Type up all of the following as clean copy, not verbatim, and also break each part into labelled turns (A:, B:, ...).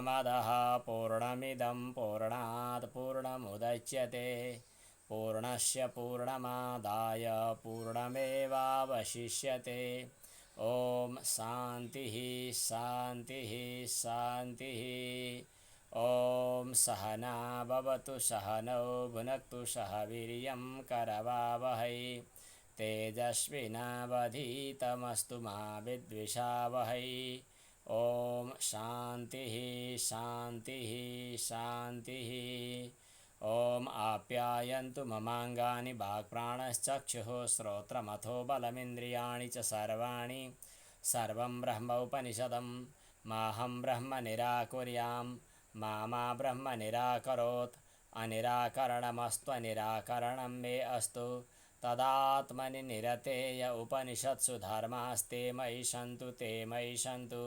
A: पूर्णमदः पूर्णमिदं पूर्णात् पूर्णमुदच्यते पूर्णस्य पूर्णमादाय पूर्णमेवावशिष्यते। ओम शांतिः शांतिः शांतिः। ओम सहना भवतु सहनौ भुनक्तु सह वीर्यं करवावहै तेजस्विनावधीतमस्तु मा विद्विषावहै। ओम शांतिः शांतिः शांतिः। ओम आप्यायन्तु ममांगानि वाक्प्राणश्चक्षुः श्रोत्रमथो बलमिन्द्रियाणि च सर्वाणि सर्वं ब्रह्म उपनिषदं माहं ब्रह्म निराकुर्यां मा ब्रह्म निराकरोत् अनिराकरणमस्त्वनिराकरणं मे अस्तु तदात्मनि निरतेय उपनिषत्सु धर्मास्ते मयि सन्तु ते मयि सन्तु।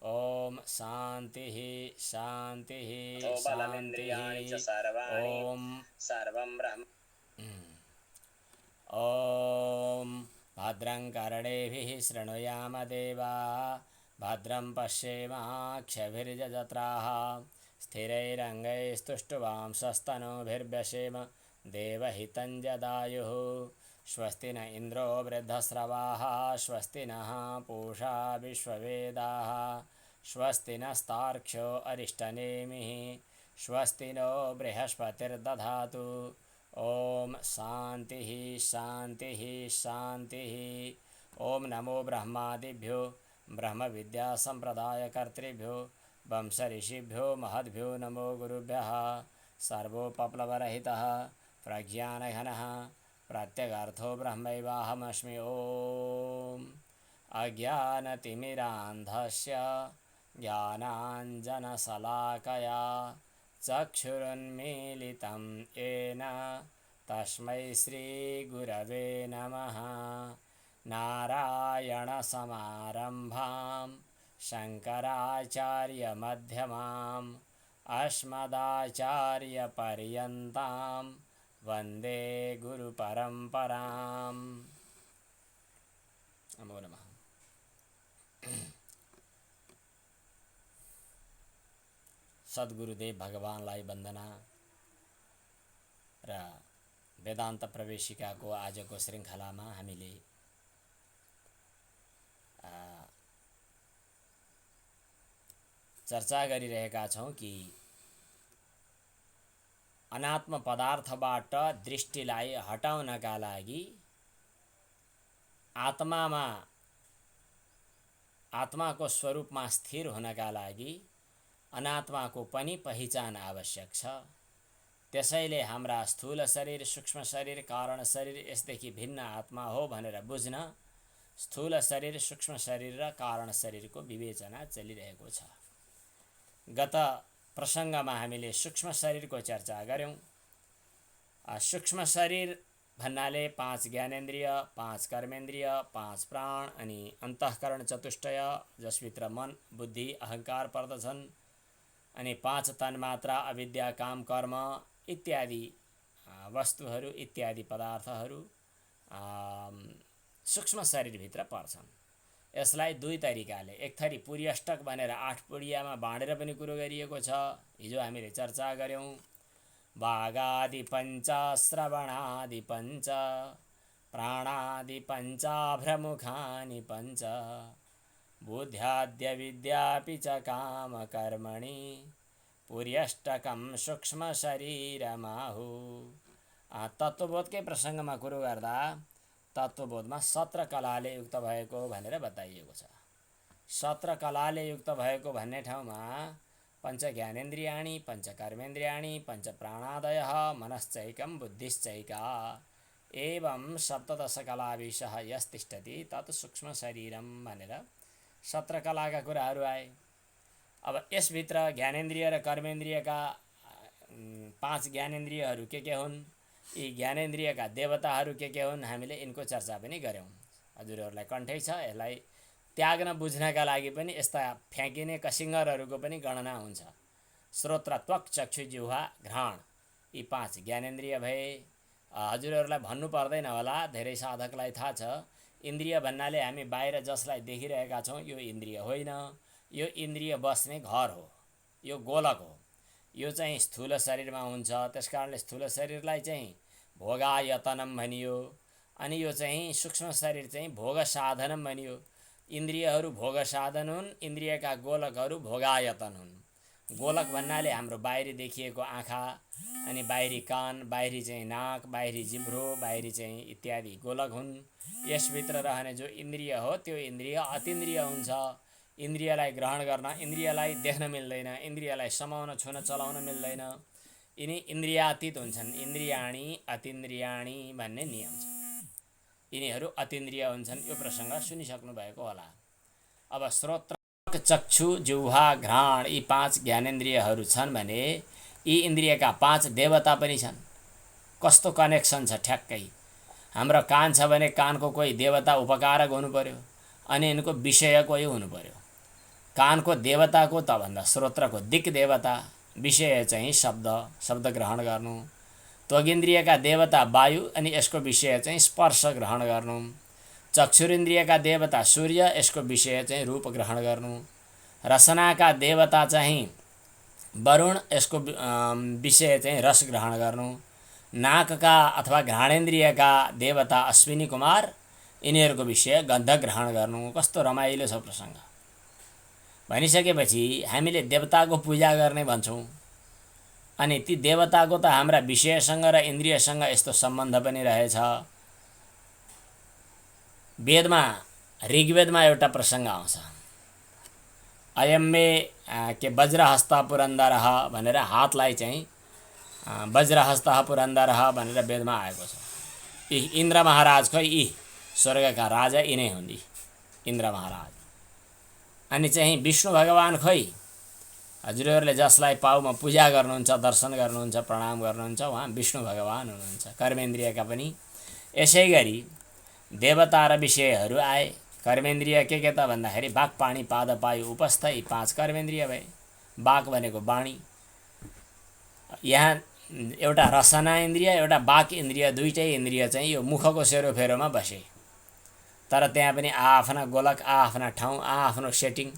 A: ओम शांतिः शांतिः शांतिः। ओम सर्वं ब्रह्म। ओम भद्रं कर्णेभिः शृणुयाम देवाः भद्रं पश्येमाक्षभिर्यजत्राः स्थिरैरङ्गैस्तुष्टुवांसस्तनूभिर्व्यसेम देवहितं जदायुः। स्वस्ति न इन्द्रो वृद्धस्रवाः स्वस्ति नः पूषा विश्ववेदाः स्वस्ति नस्तार्क्ष्यो अरिष्टनेमिः स्वस्ति नो बृहस्पतिर्दधातु। ओम शांतिः शांतिः शांतिः। ओम नमो ब्रह्मादिभ्यो ब्रह्म विद्या संप्रदायकर्तृभ्यो वंश ऋषिभ्यो महद्भ्यो नमो गुरुभ्यः। सर्वोपप्लवरहितः प्रज्ञानघनः प्रत्यगार्थो ब्रह्मैवाहमस्मि। ओम अज्ञानतिमिरान्धस्य ज्ञानाञ्जनशलाकया चक्षुरुन्मीलितं येन तस्मै श्रीगुरवे नमः। नारायणसमारम्भां शङ्कराचार्यमध्यमाम् अस्मदाचार्यपर्यन्तां वन्दे गुरुपरम्पराम्। नमो नमः। सद्गुरुदेव भगवानलाई वन्दना र वेदान्त प्रवेशिकाको आजको श्रृङ्खलामा हामीले चर्चा गरिरहेका छौं कि अनात्म पदार्थबाट दृष्टिलाई हटाउनका लागि आत्माको स्वरूपमा स्थिर हुनका लागि अनात्माको पनि पहिचान आवश्यक छ। त्यसैले हाम्रा स्थूल शरीर सूक्ष्म शरीर कारण शरीर यसदेखि भिन्न आत्मा हो भनेर बुझ्न स्थूल शरीर सूक्ष्म शरीर र कारण शरीरको विवेचना चलिरहेको छ। गत प्रसङ्गमा हामीले सूक्ष्म शरीरको चर्चा गर्यौं। सूक्ष्म शरीर भन्नाले 5 ज्ञानेन्द्रिय 5 कर्मेन्द्रिय 5 प्राण अनि अन्तःकरण चतुष्टय जसभित्र मन बुद्धि अहंकार पर्दछन् अनि 5 तन्मात्रा अविद्या काम कर्म इत्यादि वस्तुहरू इत्यादि पदार्थहरू सूक्ष्म शरीरभित्र पर्छन्। यसलाई दुई तरिकाले एक थरी पुर्यष्टक भनेर 8 पुडियामा बाँडेर पनि कुरो गरिएको छ। हिजो हामीले चर्चा गर्यौं। वागादि पञ्च श्रवणादि पञ्च प्राणादि पञ्चाभ्रमुखानि पञ्च बुद्ध्याद्य विद्यापि च काम कर्मणि पुर्यष्टकं सूक्ष्म शरीरमाहु। तत्त्वबोधकै प्रसङ्गमा कुरो गर्दा तत्त्वबोधमा 17 कलाले युक्त भएको भनेर बताइएको छ। 17 कलाले युक्त भएको भन्ने ठाउँमा पंच ज्ञानेन्द्रियाणि पंच कर्मेन्द्रियाणि पंच प्राणादयः मनश्चैकं बुद्धिश्चैका एवं सप्तदश कलाविशः यस्तिष्ठति तत् सूक्ष्म शरीरम भनेर 17 कलाका कुराहरू आए। अब यसभित्र ज्ञानेन्द्रिय र कर्मेन्द्रियका 5 ज्ञानेन्द्रियहरू के हुन्, यी ज्ञानेन्द्रियका देवताहरू के हुन्, हामीले यिनको चर्चा पनि गर्यौं। हजुरहरूलाई कण्ठै छ। यसलाई त्याग्न बुझ्नका लागि पनि यस्ता फ्याँकिने कसिङ्गरहरूको पनि गणना हुन्छ। श्रोत्र त्वक चक्षु जिह्वा घ्राण यी 5 ज्ञानेन्द्रिय भए। हजुरहरूलाई भन्नु पर्दैन होला, धेरै साधकलाई थाहा छ। इन्द्रिय भन्नाले हामी बाहिर जसलाई देखिरहेका छौं यो इन्द्रिय होइन, यो इन्द्रिय बस्ने घर हो। यो गोलक हो। यो चाहिँ स्थूल शरीरमा हुन्छ, त्यसकारणले स्थूल शरीरलाई चाहिँ भोगायतनम भनियो। अनि यो चाहिँ सूक्ष्म शरीर चाहिँ भोग साधनम भनियो। इन्द्रियहरू भोग साधन हुन्, इन्द्रियका गोलकहरू भोगायतन हुन्। गोलक भन्नाले हाम्रो बाहिरी देखिएको आँखा, अनि बाहिरी कान, बाहिरी चाहिँ नाक, बाहिरी जिब्रो, बाहिरी चाहिँ इत्यादि गोलक हुन्। यसभित्र रहने जो इन्द्रिय हो त्यो इन्द्रिय अतीन्द्रिय हुन्छ। इन्द्रियलाई ग्रहण गर्न, इन्द्रियलाई देख्न मिल्दैन, इन्द्रियलाई समाउन, छुन, चलाउन मिल्दैन। यिनी इन्द्रियातीत हुन्छन्। इन्द्रियाणी अतीन्द्रियाणी भन्ने नियम छ। यिनीहरू अतीन्द्रिय हुन्छन्। यो प्रसङ्ग सुनिसक्नु भएको होला। अब श्रोत्र, चक्षु, जिह्वा, घ्राण यी 5 ज्ञानेन्द्रियहरू छन् भने यी इन्द्रियका 5 देवता पनि छन्। कस्तो कनेक्सन छ ठ्याक्कै। हाम्रो कान छ भने कानको कोही देवता उपकारक हुनु पर्यो, अनि यिनको विषय कोही हुनु पर्यो। कानको देवता को त भन्दा श्रोत्रको दिक् देवता, विषय चाहिँ शब्द ग्रहण गर्नु। त्वगिन्द्रियका देवता वायु, अनि यसको विषय चाहिँ स्पर्श ग्रहण गर्नु। चक्षुरिन्द्रियका देवता सूर्य, यसको विषय चाहिँ रूप ग्रहण गर्नु। रसनाका देवता चाहिँ वरुण, यसको विषय चाहिँ रस ग्रहण गर्नु। नाकका अथवा घ्राणेन्द्रियका देवता अश्विनी कुमार, यिनीहरूको विषय गन्ध ग्रहण गर्नु। कस्तो रमाइलो छ प्रसङ्ग। भनिसकेपछि हामीले देवताको पूजा गर्ने भन्छौँ, अनि ती देवताको त हाम्रा विषयसँग र इन्द्रियसँग यस्तो सम्बन्ध पनि रहेछ। वेदमा, ऋग्वेदमा एउटा प्रसङ्ग आउँछ, अयम मे के वज्रहस्त पुरन्दरः भनेर हातलाई चाहिँ वज्रहस्त पुरन्दरः भनेर वेदमा आएको छ। यी इन्द्र महाराज खै, यी स्वर्गका राजा यिनै हुन्, यी इन्द्र महाराज। अनि चाहिँ विष्णु भगवान खै, हजुरहरूले जसलाई पाउमा पूजा गर्नुहुन्छ, दर्शन गर्नुहुन्छ, प्रणाम गर्नुहुन्छ, उहाँ विष्णु भगवान हुनुहुन्छ। कर्मेन्द्रियका पनि यसै गरी देवता र विषयहरू आए। कर्मेन्द्रिय के त भन्दाखेरि बाक, पानी, पाद, पायु, उपस्थ, यी 5 कर्मेन्द्रिय भए। बाक भनेको बाणी। यहाँ एउटा रसना इन्द्रिय, एउटा बाक इन्द्रिय, दुईटै इन्द्रिय चाहिँ यो मुखको सेरोफेरोमा बसे। तर त्यहाँ पनि आआफ्ना गोलक, आआफ्ना ठाउँ, आआफ्नो सेटिङ।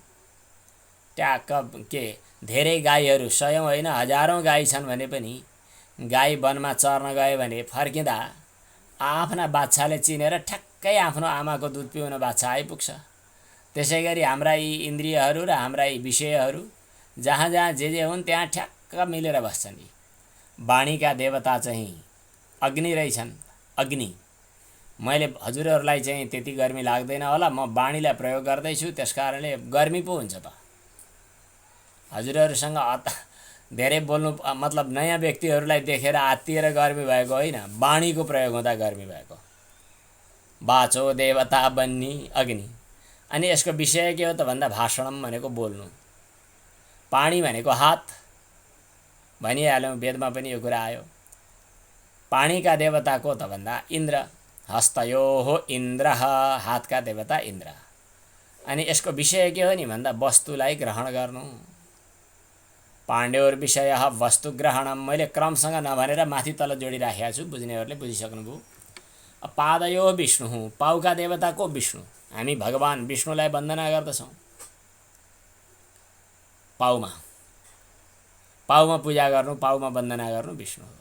A: ट्याक्क के धेरै गाईहरू 100 होइन 1000औं गाई छन् भने पनि गाई वनमा चर्न गयो भने फर्किँदा आफ्ना बाछाले चिनेर ठ्याक्कै आफ्नो आमाको दुध पिउन बाछा आइपुग्छ। त्यसै गरी हाम्रा यी इन्द्रियहरू र हाम्रा यी विषयहरू जहाँ जहाँ जे हुन् त्यहाँ ठ्याक्क मिलेर बस्छन्। वाणीका देवता चाहिँ अग्नि रहेछन्। अग्नि, मैले हजुरहरूलाई चाहिँ त्यति गर्मी लाग्दैन होला, म वाणीलाई प्रयोग गर्दैछु, त्यसकारणले गर्मी पो हुन्छ त। हजुरहरूसँग धेरै बोल्नु मतलब नयाँ व्यक्तिहरूलाई देखेर आत्तिएर गर्मी भएको होइन, वाणीको प्रयोग हुँदा गर्मी भएको। वाचो देवता बन्नी अग्नि। अनि यसको विषय के हो त भन्दा भाषणम भनेको बोल्नु, पानी भनेको हात भनिहाल्यौँ, वेदमा पनि यो कुरा आयो। पानीका देवता को त भन्दा इन्द्र, हस्तयोः इन्द्रः, हातका देवता इन्द्र। अनि यसको विषय के हो नि भन्दा वस्तुलाई ग्रहण गर्नु। पाण्ड्योर विषय वस्तु ग्रहणम। मैले क्रमसँग नभनेर माथि तल जोडिराखेको छु, बुझ्नेहरूले बुझिसक्नुभयो। पादयो विष्णु, पाउका देवता को विष्णु। हामी भगवान विष्णुलाई वन्दना गर्दछौँ। पाउमा पूजा गर्नु, पाउमा वन्दना गर्नु विष्णु हो।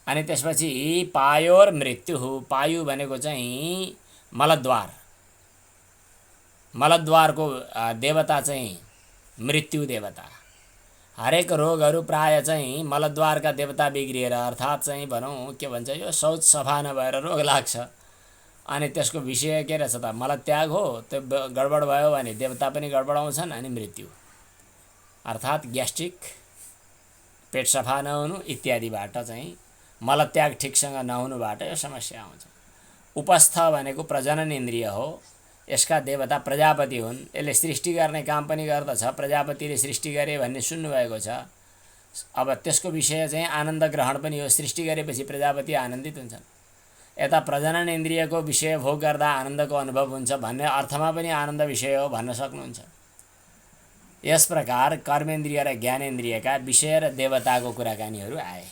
A: अनि त्यसपछि पायोर मृत्यु, पायु भनेको चाहिँ मलद्वार। मलद्वारको देवता चाहिँ मृत्यु देवता। हरेक रोगहरू प्राय चाहिँ मलद्वारका देवता बिग्रिएर, अर्थात् चाहिँ भनौँ के भन्छ, यो शौच सफा नभएर रोग लाग्छ। अनि त्यसको विषय के रहेछ त मलत्याग हो। त्यो गडबड भयो भने देवता पनि गडबडाउँछन्। अनि मृत्यु अर्थात् ग्यास्ट्रिक, पेट सफा नहुनु इत्यादिबाट चाहिँ मलत्याग ठिकसँग नहुनुबाट यो समस्या आउँछ। उपस्थ भनेको प्रजनन इन्द्रिय हो। यसका देवता प्रजापति हुन्। यसले सृष्टि गर्ने काम पनि गर्दछ। प्रजापतिले सृष्टि गरे भन्ने सुन्नुभएको छ। अब त्यसको विषय चाहिँ आनन्द ग्रहण पनि हो। सृष्टि गरेपछि प्रजापति आनन्दित हुन्छन्। यता प्रजनन इन्द्रियको विषय भोग गर्दा आनन्दको अनुभव हुन्छ भन्ने अर्थमा पनि आनन्द विषय हो भन्न सक्नुहुन्छ। यस प्रकार कर्मेन्द्रिय र ज्ञानेन्द्रियका विषय र देवताको कुराकानीहरू आए।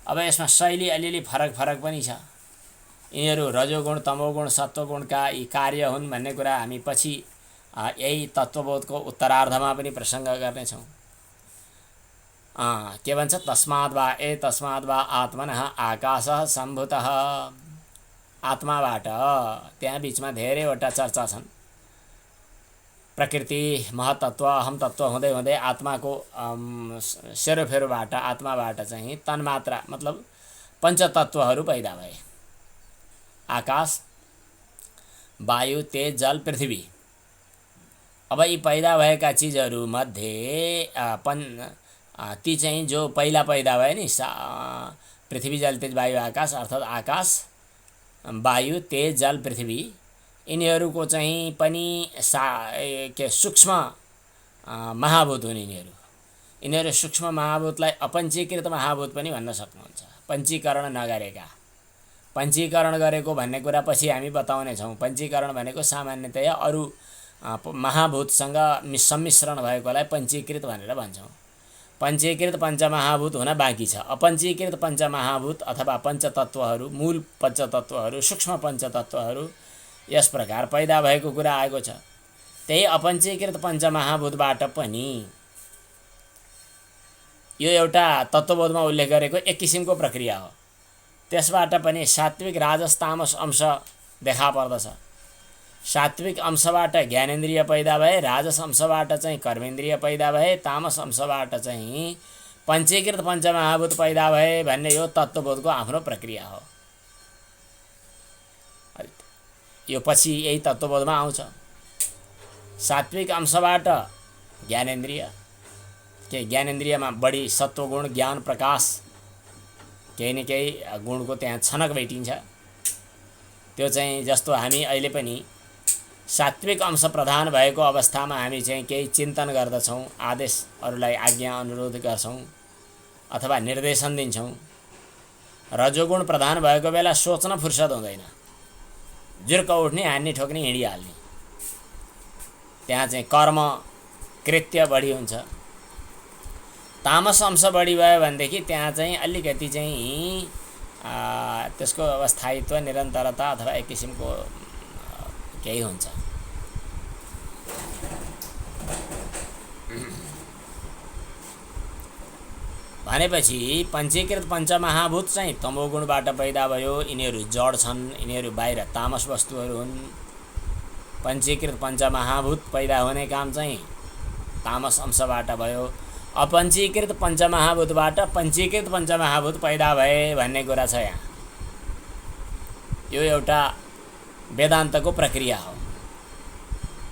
A: अब यसमा शैली अलिअलि फरक पनि छ। यिनीहरू रजोगुण, तमोगुण, सत्वगुणका यी कार्य हुन् भन्ने कुरा हामी पछि यही तत्त्वबोधको उत्तरार्धमा पनि प्रसङ्ग गर्नेछौँ। के भन्छ, तस्माद् वा आत्मनः आकाशः सम्भूतः। आत्माबाट त्यहाँ बिचमा धेरैवटा चर्चा छन्। प्रकृति, महतत्व, अहम तत्व हुँदै हुँदै आत्माको सेरोफेरोबाट, आत्माबाट चाहिँ तन्मात्रा मतलब पञ्चतत्त्वहरू पैदा भए। आकाश, वायु, तेज, जल, पृथ्वी। अब यी पैदा भएका चिजहरूमध्ये ती चाहिँ जो पहिला पैदा भए नि, पृथ्वी, जल, तेज, वायु, आकाश, अर्थात् आकाश, वायु, तेज, जल, पृथ्वी, यिनीहरूको चाहिँ पनि सूक्ष्म महाभूत हुन्। यिनीहरू सूक्ष्म महाभूतलाई अपञ्चीकृत महाभूत पनि भन्न सक्नुहुन्छ, पञ्चीकरण नगरेका। पञ्चीकरण गरेको भन्ने कुरा पछि हामी बताउनेछौँ। पञ्चीकरण भनेको सामान्यतया अरू महाभूतसँग सम्मिश्रण भएकोलाई पञ्चीकृत भनेर भन्छौँ। पञ्चीकृत पञ्चमहाभूत हुन बाँकी छ। अपञ्चीकृत पञ्चमहाभूत अथवा पञ्चतत्त्वहरू, मूल पञ्चतत्त्वहरू, सूक्ष्म पञ्चतत्त्वहरू यस प्रकार पैदा भएको कुरा आएको छ। त्यही अपञ्चीकृत पञ्चमहाभूतबाट पनि यो एउटा तत्त्वबोधमा उल्लेख गरेको एक किसिमको प्रक्रिया हो। त्यसबाट पनि सात्विक, राजस, तामस अंश देखा पर्दछ। सात्विक अंशबाट ज्ञानेन्द्रिय पैदा भए, राजस अंशबाट चाहिँ कर्मेन्द्रिय पैदा भए, तामस अंशबाट चाहिँ पञ्चीकृत पञ्चमहाभूत पैदा भए भन्ने यो तत्त्वबोधको आफ्नो प्रक्रिया हो। यो पछि यही तत्त्वबोधमा आउँछ। सात्विक अंशबाट ज्ञानेन्द्रिय, के ज्ञानेन्द्रियमा बढी सत्वगुण, ज्ञान, प्रकाश, केही न केही गुणको त्यहाँ छनक भेटिन्छ। त्यो चाहिँ जस्तो हामी अहिले पनि सात्विक अंश प्रधान भएको अवस्थामा हामी चाहिँ केही चिन्तन गर्दछौँ, आदेशहरूलाई आज्ञा अनुरोध गर्छौँ अथवा निर्देशन दिन्छौँ। रजोगुण प्रधान भएको बेला सोच्न फुर्सद हुँदैन, जुर्क उठ्ने, हान्ने, ठोक्ने, हिँडिहाल्ने। त्यहाँ चाहिँ कर्म, कृत्य बढी हुन्छ। तामस अंश बढी भयो भनेदेखि त्यहाँ चाहिँ अलिकति चाहिँ त्यसको अवस्थायित्व, निरन्तरता अथवा एक किसिमको केही हुन्छ। भनेपछि पञ्चीकृत पञ्चमहाभूत चाहिँ तमोगुणबाट पैदा भयो। यिनीहरू जड छन्, यिनीहरू बाहिर तामस वस्तुहरू हुन्। पञ्चीकृत पञ्चमहाभूत पैदा हुने काम चाहिँ तामस अंशबाट भयो। अपञ्चीकृत पञ्चमहाभूतबाट पञ्चीकृत पञ्चमहाभूत पैदा भए भन्ने कुरा छ यहाँ। यो एउटा वेदान्तको प्रक्रिया हो।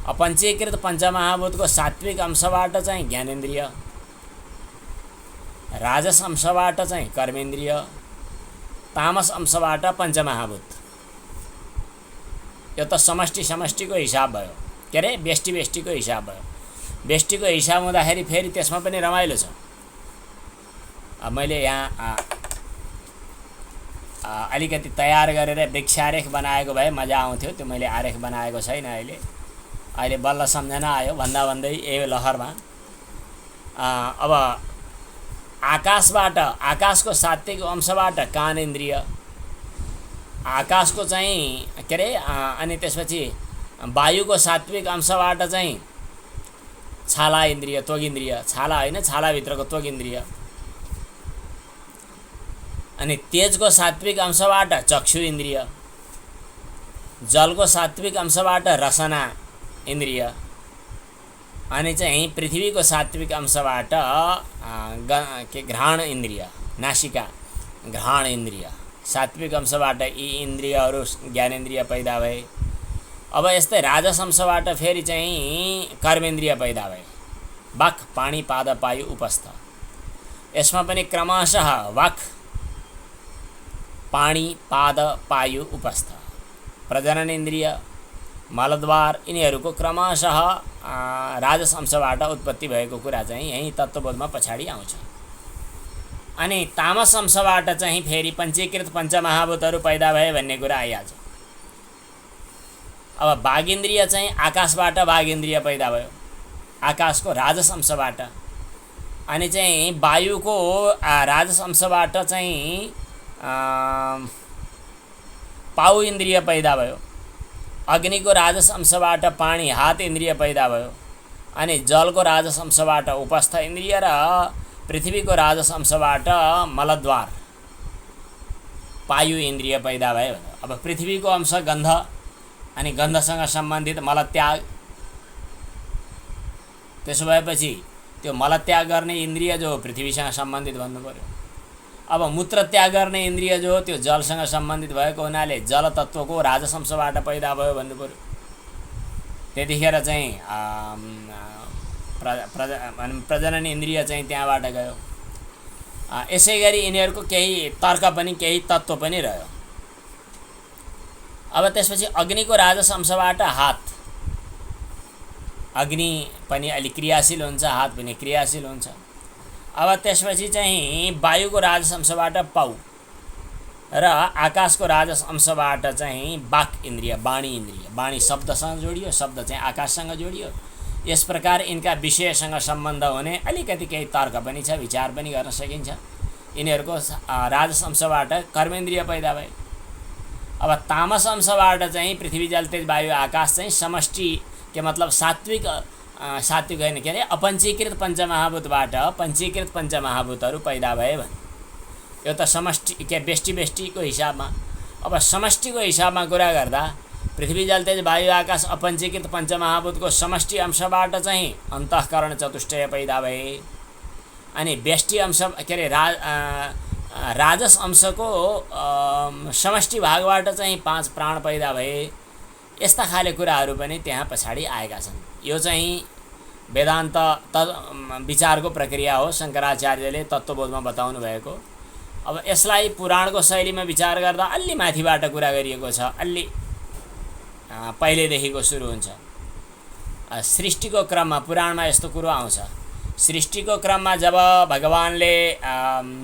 A: अपञ्चीकृत पञ्चमहाभूतको सात्विक अंशबाट चाहिँ ज्ञानेन्द्रिय, राजस अंशबाट चाहिँ कर्मेन्द्रिय, तामस अंशबाट पञ्चमहाभूत। यो त समष्टिको हिसाब भयो, के अरे व्यष्टिको हिसाब भयो। व्यष्टिको हिसाब हुँदाखेरि फेरि त्यसमा पनि रमाइलो छ। अब मैले यहाँ अलिकति तयार गरेर वृक्षारेख बनाएको भए मजा आउँथ्यो। त्यो मैले आरेख बनाएको छैन। अहिले बल्ल सम्झना आयो भन्दा भन्दै ए लहरमा। अब आकाशबाट, आकाशको सात्विक अंशबाट कानेन्द्रिय, आकाशको चाहिँ के अरे अनि त्यसपछि वायुको सात्विक अंशबाट चाहिँ छाला इन्द्रिय, त्वग इन्द्रिय, छाला होइन छालाभित्रको त्वग इन्द्रिय, अनि तेजको सात्विक अंशबाट चक्षु इन्द्रिय, जलको सात्विक अंशबाट रसना इन्द्रिय, अनि चाहिँ पृथ्वीको सात्विक अंशबाट घ्राण इन्द्रिय, नासिका घ्राण इन्द्रिय। सात्विक अंशबाट यी इन्द्रियहरू ज्ञानेन्द्रिय पैदा भए। अब यस्तै राजस अंशबाट फेरि चाहिँ कर्मेन्द्रिय पैदा भए। वाक, पानी, पाद, पायु, उपस्थ। यसमा पनि क्रमशः वाक, पानी, पाद, पायु, उपस्थ, प्रजनन इन्द्रिय, मलद्वार यिनीहरूको क्रमशः राजस अंशबाट उत्पत्ति भएको कुरा चाहिँ यही तत्त्वबोधमा पछाडि आउँछ। अनि तामस अंशबाट चाहिँ फेरि पञ्चीकृत पञ्चमहाभूतहरू पैदा भए भन्ने कुरा आइहाल्छ। अब बाघ इन्द्रिय चाहिँ आकाशबाट बाघ इन्द्रिय पैदा भयो, आकाशको राजस अंशबाट। अनि चाहिँ वायुको राजस अंशबाट चाहिँ पाउ इन्द्रिय पैदा भयो, अग्निको राजस अंशबाट पानी हात इन्द्रिय पैदा भयो, अनि जलको राजस अंशबाट उपस्थ इन्द्रिय र पृथ्वीको राजस अंशबाट मलद्वार पायु इन्द्रिय पैदा भयो। अब पृथ्वीको अंश गन्ध, अनि गन्धसँग सम्बन्धित मलत्याग, त्यसो भएपछि त्यो मलत्याग गर्ने इन्द्रिय जो पृथ्वीसँग सम्बन्धित भन्नु पर्यो। अब मूत्र त्याग गर्ने इन्द्रिय जो त्यो जलसँग सम्बन्धित भएको हुनाले जल तत्त्वको राजस अंशबाट पैदा भयो भन्नु पर्यो। त्यतिखेर चाहिँ प्रजनन इन्द्रिय चाहिँ त्यहाँबाट गयो। यसै गरी यिनीहरूको केही तर्क पनि केही तत्त्व पनि रह्यो। अब त्यसपछि अग्निको राजस अंशबाट हात, अग्नि पनि अलिक क्रियाशील हुन्छ, हात पनि क्रियाशील हुन्छ। अब त्यसपछि चाहिँ वायुको राजस अंशबाट पाउ र आकाशको राजस अंशबाट चाहिँ वाक इन्द्रिय, वाणी इन्द्रिय। वाणी शब्दसँग जोडियो, शब्द चाहिँ आकाशसँग जोडियो। यस प्रकार यिनका विषयसँग सम्बन्ध हुने अलिकति केही तर्क पनि छ, विचार पनि गर्न सकिन्छ। यिनीहरूको राजस अंशबाट कर्मेन्द्रिय पैदा भयो। अब तामस अंशबाट चाहिँ पृथ्वी जल तेज वायु आकाश चाहिँ समष्टि के मतलब सात्विक होइन के अरे अपञ्चीकृत पञ्चमहाभूतबाट पञ्चीकृत पञ्चमहाभूतहरू पैदा भए भने यो त समष्टि के बेष्टिको हिसाबमा। अब समष्टिको हिसाबमा कुरा गर्दा पृथ्वी जल तेज वायु आकाश अपञ्चीकृत पञ्चमहाभूतको समष्टि अंशबाट चाहिँ अन्तःकरण चतुष्टय पैदा भए, अनि बेष्टि अंश के अरे राजस अंशको समष्टि भागबाट चाहिँ 5 प्राण पैदा भए। यस्ता खाले कुराहरू पनि त्यहाँ पछाडि आएका छन्। यो चाहिँ वेदान्त विचारको प्रक्रिया हो, शङ्कराचार्यले तत्त्वबोधमा बताउनु भएको। अब यसलाई पुराणको शैलीमा विचार गर्दा अलि माथिबाट कुरा गरिएको छ, अलि पहिलेदेखिको सुरु हुन्छ। सृष्टिको क्रममा पुराणमा यस्तो कुरो आउँछ, सृष्टिको क्रममा जब भगवानले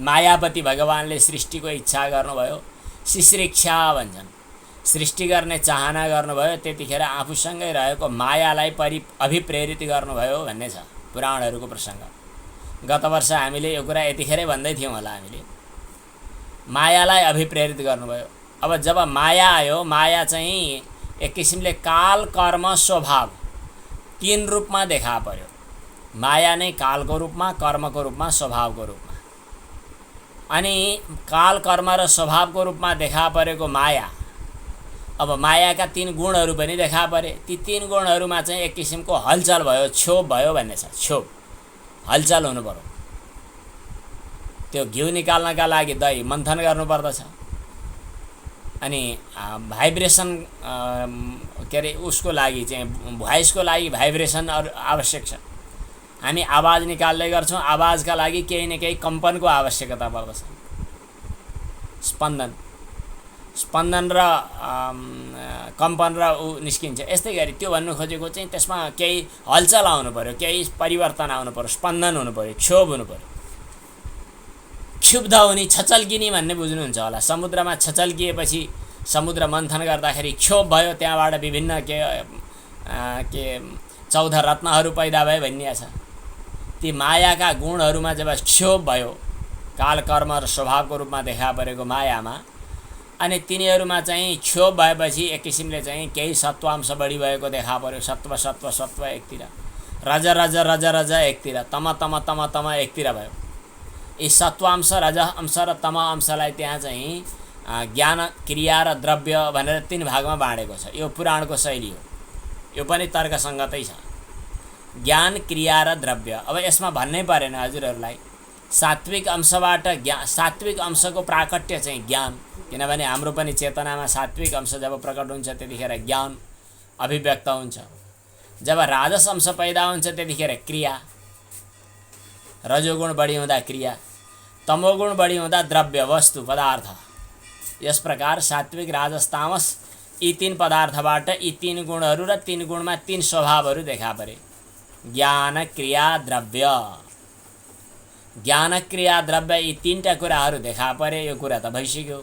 A: मायापति भगवानले सृष्टिको इच्छा गर्नुभयो, शिश्रिक्षा भन्छन्, सृष्टि गर्ने चाहना गर्नुभयो, त्यतिखेर आफूसँगै रहेको मायालाई अभिप्रेरित गर्नुभयो भन्ने छ पुराणहरूको प्रसङ्ग। गत वर्ष हामीले यो कुरा यतिखेरै भन्दै थियौँ होला हामीले, मायालाई अभिप्रेरित गर्नुभयो। अब जब माया आयो, माया चाहिँ एक किसिमले काल कर्म स्वभाव 3 रूपमा देखा पर्यो। माया नै कालको रूपमा, कर्मको रूपमा, स्वभावको रूपमा। अनि काल कर्म र स्वभावको रूपमा देखा परेको माया, अब मायाका 3 गुणहरू पनि देखा परे। ती 3 गुणहरूमा चाहिँ एक किसिमको हलचल भयो, क्षोभ भयो भन्ने छ। क्षोभ, हलचल हुनु पर्यो। त्यो घिउ निकाल्नका लागि दही मन्थन गर्नुपर्दछ, अनि भाइब्रेसन के अरे उसको लागि चाहिँ भोइसको लागि भाइब्रेसन आवश्यक छ। हामी आवाज निकाल्दै गर्छौँ, आवाजका लागि केही न केही कम्पनको आवश्यकता पर्दछ। स्पन्दन र कम्पन र ऊ निस्किन्छ। यस्तै गरी त्यो भन्नु खोजेको चाहिँ त्यसमा केही हलचल आउनु पर्यो, केही परिवर्तन आउनु पर्यो, स्पन्दन हुनु पर्यो, क्षोभ हुनु पर्यो। क्षुब्ध हुने, छचल्किने भन्ने बुझ्नुहुन्छ होला। समुद्रमा छचल्किएपछि समुद्र मन्थन गर्दाखेरि क्षोभ भयो, त्यहाँबाट विभिन्न के 14 रत्नहरू पैदा भए भनिएको छ। ती मायाका गुणहरूमा जब क्षोभ भयो, काल कर्म र स्वभावको रूपमा देखा परेको मायामा, अनि तिनीहरूमा चाहिँ क्षोभ भएपछि एक किसिमले चाहिँ केही सत्वांश बढी भएको देखा पर्यो। सत्व एकतिर, रज एकतिर, तम एकतिर भयो। यी सत्वांश, रज अंश र तम अंशलाई त्यहाँ चाहिँ ज्ञान, क्रिया र द्रव्य भनेर 3 भागमा बाँडेको छ। यो पुराणको शैली हो, यो पनि तर्कसङ्गतै छ। ज्ञान, क्रिया र द्रव्य। अब यसमा भन्नै परेन हजुरहरूलाई, सात्विक अंशबाट सात्विक अंशको प्राकट्य चाहिँ ज्ञान, किनभने हाम्रो पनि चेतनामा सात्विक अंश जब प्रकट हुन्छ त्यतिखेर ज्ञान अभिव्यक्त हुन्छ। जब राजस अंश पैदा हुन्छ त्यतिखेर क्रिया, रजोगुण बढी हुँदा क्रिया, तमोगुण बढी हुँदा द्रव्य, वस्तु, पदार्थ। यस प्रकार सात्विक, राजस, तामस यी 3 पदार्थबाट यी 3 गुणहरू र 3 गुणमा 3 स्वभावहरू देखा परे। ज्ञान, क्रिया, द्रव्य। ज्ञान, क्रिया, द्रव्य यी 3टा कुराहरू देखा परे। यो कुरा त भइसक्यो।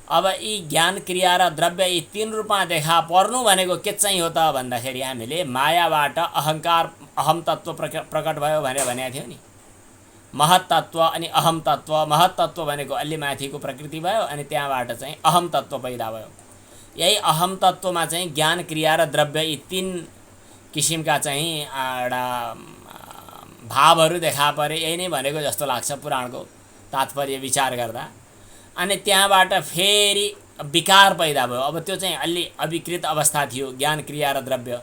A: अब यी ज्ञान, क्रिया र द्रव्य यी 3 रूपमा देखा पर्नु भनेको के चाहिँ हो त भन्दाखेरि हामीले मायाबाट अहङ्कार, अहम तत्त्व प्रकट भयो भनेर भनेको थियो नि। महत तत्त्व अनि अहम तत्त्व। महत तत्त्व भनेको अलि माथिको प्रकृति भयो, अनि त्यहाँबाट चाहिँ अहम तत्त्व पैदा भयो। यही अहम तत्त्वमा चाहिँ ज्ञान, क्रिया र द्रव्य यी 3 किसिमका चाहिँ एउटा भावहरू देखा परे। यही नै भनेको जस्तो लाग्छ पुराणको तात्पर्य विचार गर्दा। अनि त्यहाँबाट फेरि विकार पैदा भयो। अब त्यो चाहिँ अलि अविकृत अवस्था थियो ज्ञान, क्रिया र द्रव्य।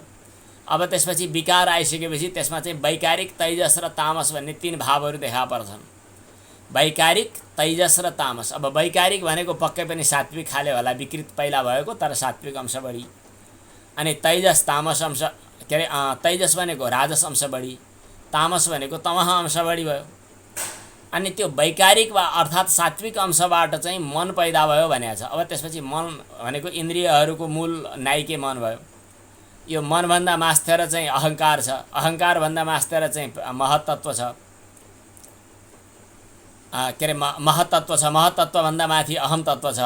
A: अब त्यसपछि विकार आइसकेपछि त्यसमा चाहिँ वैकारिक, तैजस र तामस भन्ने 3 भावहरू देखा पर्छन्। वैकारिक, तैजस र तामस। अब वैकारिक भनेको पक्कै पनि सात्विक खाले होला, विकृत पहिला भएको तर सात्विक अंश बढी। अनि तैजस, तामस अंश, के अरे तैजस भनेको राजस अंश बढी, तामस भनेको तमह अंश बढी भयो। अनि त्यो वैकारिक वा अर्थात् सात्विक अंशबाट चाहिँ मन पैदा भयो भनेको छ। अब त्यसपछि मन भनेको इन्द्रियहरूको मूल नाइके मन भयो। यो मनभन्दा मास्तिर चाहिँ अहङ्कार छ, अहङ्कारभन्दा मास्तिर चाहिँ महत्तत्व छ, के अरे महत्तत्व छ, महत्तत्वभन्दा माथि अहम तत्व छ।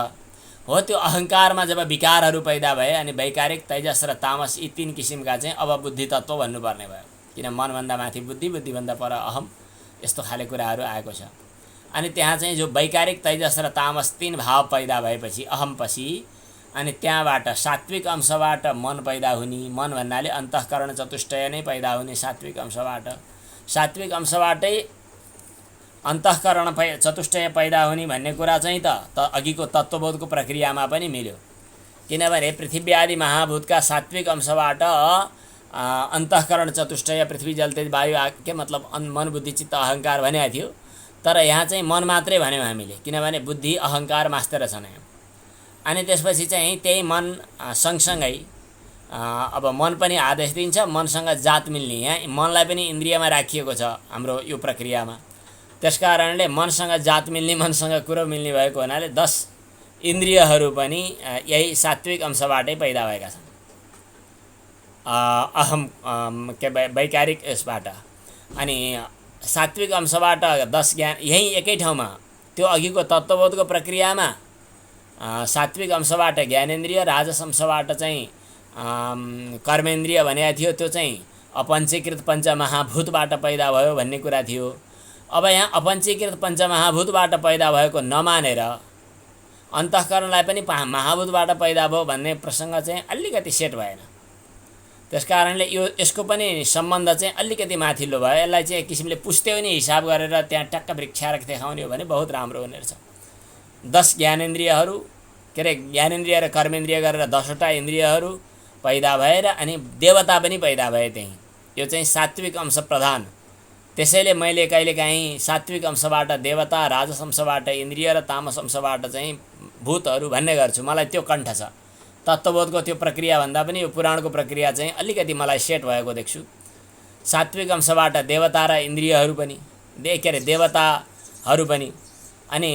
A: हो त्यो अहङ्कारमा जब विकारहरू पैदा भए अनि वैकारिक, तैजस र तामस यी 3 किसिमका चाहिँ अब बुद्धि तत्व भन्नुपर्ने भयो। किन मनभन्दा माथि बुद्धि, बुद्धिभन्दा पर अहम, यस्तो खाले कुराहरू आएको छ। अनि त्यहाँ चाहिँ जो वैकारिक, तैजस र तामस 3 भाव पैदा भएपछि अहमपछि अनि त्यहाँबाट सात्विक अंशबाट मन पैदा हुने, मन भन्नाले अन्तःकरण चतुष्टय नै पैदा हुने सात्विक अंशबाट। सात्विक अंशबाटै अन्तःकरण चतुष्टय पैदा हुने भन्ने कुरा चाहिँ त अघिको तत्त्वबोधको प्रक्रियामा पनि मिल्यो। किनभने पृथ्वी आदि महाभूतका सात्विक अंशबाट अन्तःकरण चतुष्टय, पृथ्वी जल तेज वायु के मतलब मन बुद्धि चित्त अहङ्कार भनेको थियो। तर यहाँ चाहिँ मन मात्रै भन्यौँ हामीले, किनभने बुद्धि अहङ्कार मास्टर छन्। अनि त्यसपछि चाहिँ त्यही मन सँगसँगै अब मन पनि आदेश दिन्छ, मनसँग जात मिल्ने। यहाँ मनलाई पनि इन्द्रियमा राखिएको छ हाम्रो यो प्रक्रियामा। त्यसकारणले मनसँग जात मिल्ने, मनसँग कुरो मिल्ने भएको हुनाले 10 इन्द्रियहरू पनि यही सात्विक अंशबाटै पैदा भएका छन्। अहम के वैकारिक यसबाट। अनि सात्विक अंशबाट 10 ज्ञान यही एकै ठाउँमा त्यो अघिको तत्त्वबोधको प्रक्रियामा सात्विक अंशबाट ज्ञानेन्द्रिय, राजस अंशबाट चाहिँ कर्मेन्द्रिय भनेको थियो। त्यो चाहिँ अपञ्चीकृत पञ्चमहाभूतबाट पैदा भयो भन्ने कुरा थियो। अब यहाँ अपञ्चीकृत पञ्चमहाभूतबाट पैदा भएको नमानेर अन्तःकरणलाई पनि महाभूतबाट पैदा भयो भन्ने प्रसङ्ग चाहिँ अलिकति सेट भएन। त्यसकारणले यसको पनि सम्बन्ध चाहिँ अलिकति माथिल्लो भयो। यसलाई चाहिँ एक किसिमले पुस्त्यौनी हिसाब गरेर त्यहाँ टक्क वृक्षारक देखाउने हो भने बहुत राम्रो हुने रहेछ। 10 ज्ञानेन्द्रियहरू, के अरे ज्ञानेन्द्रिय र कर्मेन्द्रिय गरेर 10वटा इन्द्रियहरू पैदा भएर अनि देवता पनि पैदा भए त्यहीँ। यो चाहिँ सात्विक अंश प्रधान। त्यसैले मैले कहिलेकाहीँ सात्विक अंशबाट देवता, राजस अंशबाट इन्द्रिय र तामस अंशबाट चाहिँ भूतहरू भन्ने गर्छु। मलाई त्यो कण्ठ छ। तत्त्वबोधको त्यो प्रक्रिया भन्दा पनि यो पुराणको प्रक्रिया चाहिँ अलिकति मलाई सेट भएको देख्छु। सात्विक अंशबाट देवता र इन्द्रियहरू पनि, के अरे देवताहरू पनि, अनि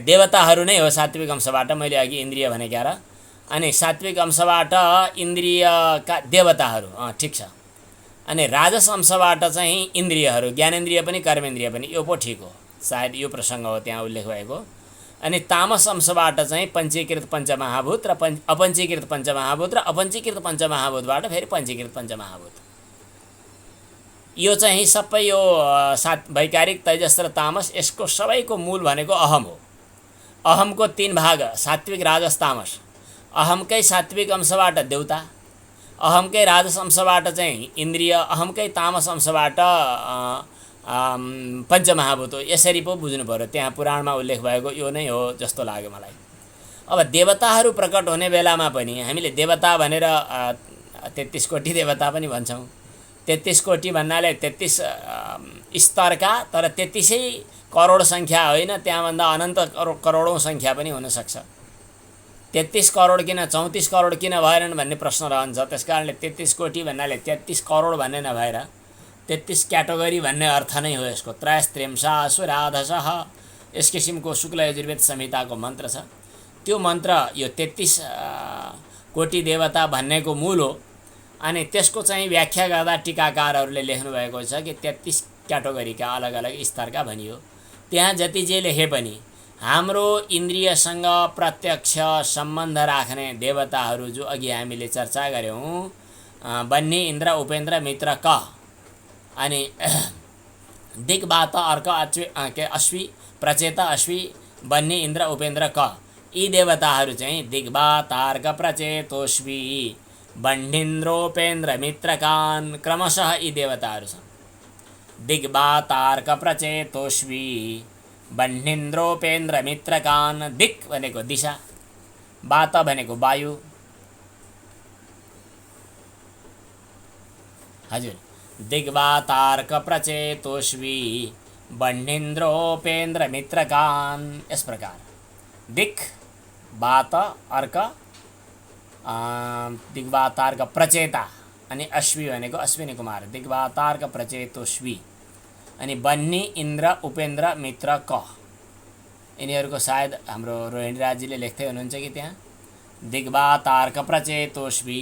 A: देवताहरू नै हो सात्विक अंशबाट। मैले अघि इन्द्रिय भनेका र अनि सात्विक अंशबाट इन्द्रियका देवताहरू, ठिक छ। अनि राजस अंशबाट चाहिँ इन्द्रियहरू, ज्ञानेन्द्रिय पनि कर्मेन्द्रिय पनि, यो पो ठिक हो, सायद यो प्रसङ्ग हो त्यहाँ उल्लेख भएको। अनि तामस अंशबाट चाहिँ पञ्चीकृत पञ्चमहाभूत र अपञ्चीकृत पञ्चमहाभूत र अपञ्चीकृत पञ्चमहाभूतबाट फेरि पञ्चीकृत पञ्चमहाभूत। यो चाहिँ सबै यो वैकारिक, तैजस र तामस, यसको सबैको मूल भनेको अहम हो। अहमको 3 भाग, सात्विक, राजस, तामस। अहमकै सात्विक अंशबाट देवता, अहमकै राजस अंशबाट चाहिँ इन्द्रिय, अहमकै तामस अंशबाट पञ्चमहाभूत हो। यसरी पो बुझ्नु पर्यो। त्यहाँ पुराणमा उल्लेख भएको यो नै हो जस्तो लाग्यो मलाई। अब देवताहरू प्रकट हुने बेलामा पनि हामीले देवता भनेर 33 कोटी देवता पनि भन्छौँ। 33 कोटी भन्नाले 33 स्तरका, तर 33 करोड सङ्ख्या होइन, त्यहाँभन्दा अनन्त करोडौँ सङ्ख्या पनि हुनसक्छ। 33 करोड किन 34 करोड किन भएनन् भन्ने प्रश्न रहन्छ। त्यसकारणले 33 कोटी भन्नाले 33 करोड भन्ने नभएर 33 क्याटेगोरी भन्ने अर्थ नै हो यसको। त्रयस्त्रिंशा सुराधसः, यस किसिमको शुक्ल यजुर्वेद संहिताको मन्त्र छ। त्यो मन्त्र यो 33 कोटी देवता भन्नेको मूल हो। अनि त्यसको चाहिँ व्याख्या गर्दा टीकाकारहरूले लेख्नु भएको छ कि 33 क्याटेगोरीका अलग अलग स्तरका भनियो। त्यहाँ जति जे लेखे पनि हाम्रो इन्द्रियसँग प्रत्यक्ष सम्बन्ध राख्ने देवताहरू जो अघि हामीले चर्चा गऱ्यौँ, बन्नी, इन्द्र, उपेन्द्र, मित्र, क, अनि दिक्, बात, अर्क, अश्वी, प्रचेत, अश्वी, बन्नी, इन्द्र, उपेन्द्र, क, यी देवताहरू चाहिँ दिग्वा तार्क प्रचेतोष्वी बन्ढिन्द्रोपेन्द्र मित्रकान क्रमशः यी देवताहरू छन्। दिग्वा तार्क प्रचेतोष्वी बन्ढिन्द्रोपेन्द्र मित्रकान। दिक् भनेको दिशा, वात भनेको वायु। हजुर, दिग्वा तार्क प्रचेतोष्वी बन्ढिन्द्रोपेन्द्र मित्रकान। यस प्रकार दिक्, वात, अर्क, दिग्वा तार्क प्रचेता अनि अश्वी भनेको अश्विनी कुमार। दिग्वा तार्क प्रचेतोष्वी अनि बन्नी, इन्द्र, उपेन्द्र, मित्र, क। यिनीहरूको सायद हाम्रो रोहिणी राजीले लेख्दै हुनुहुन्छ कि त्यहाँ दिग्वा तार्क प्रचेतोष्वी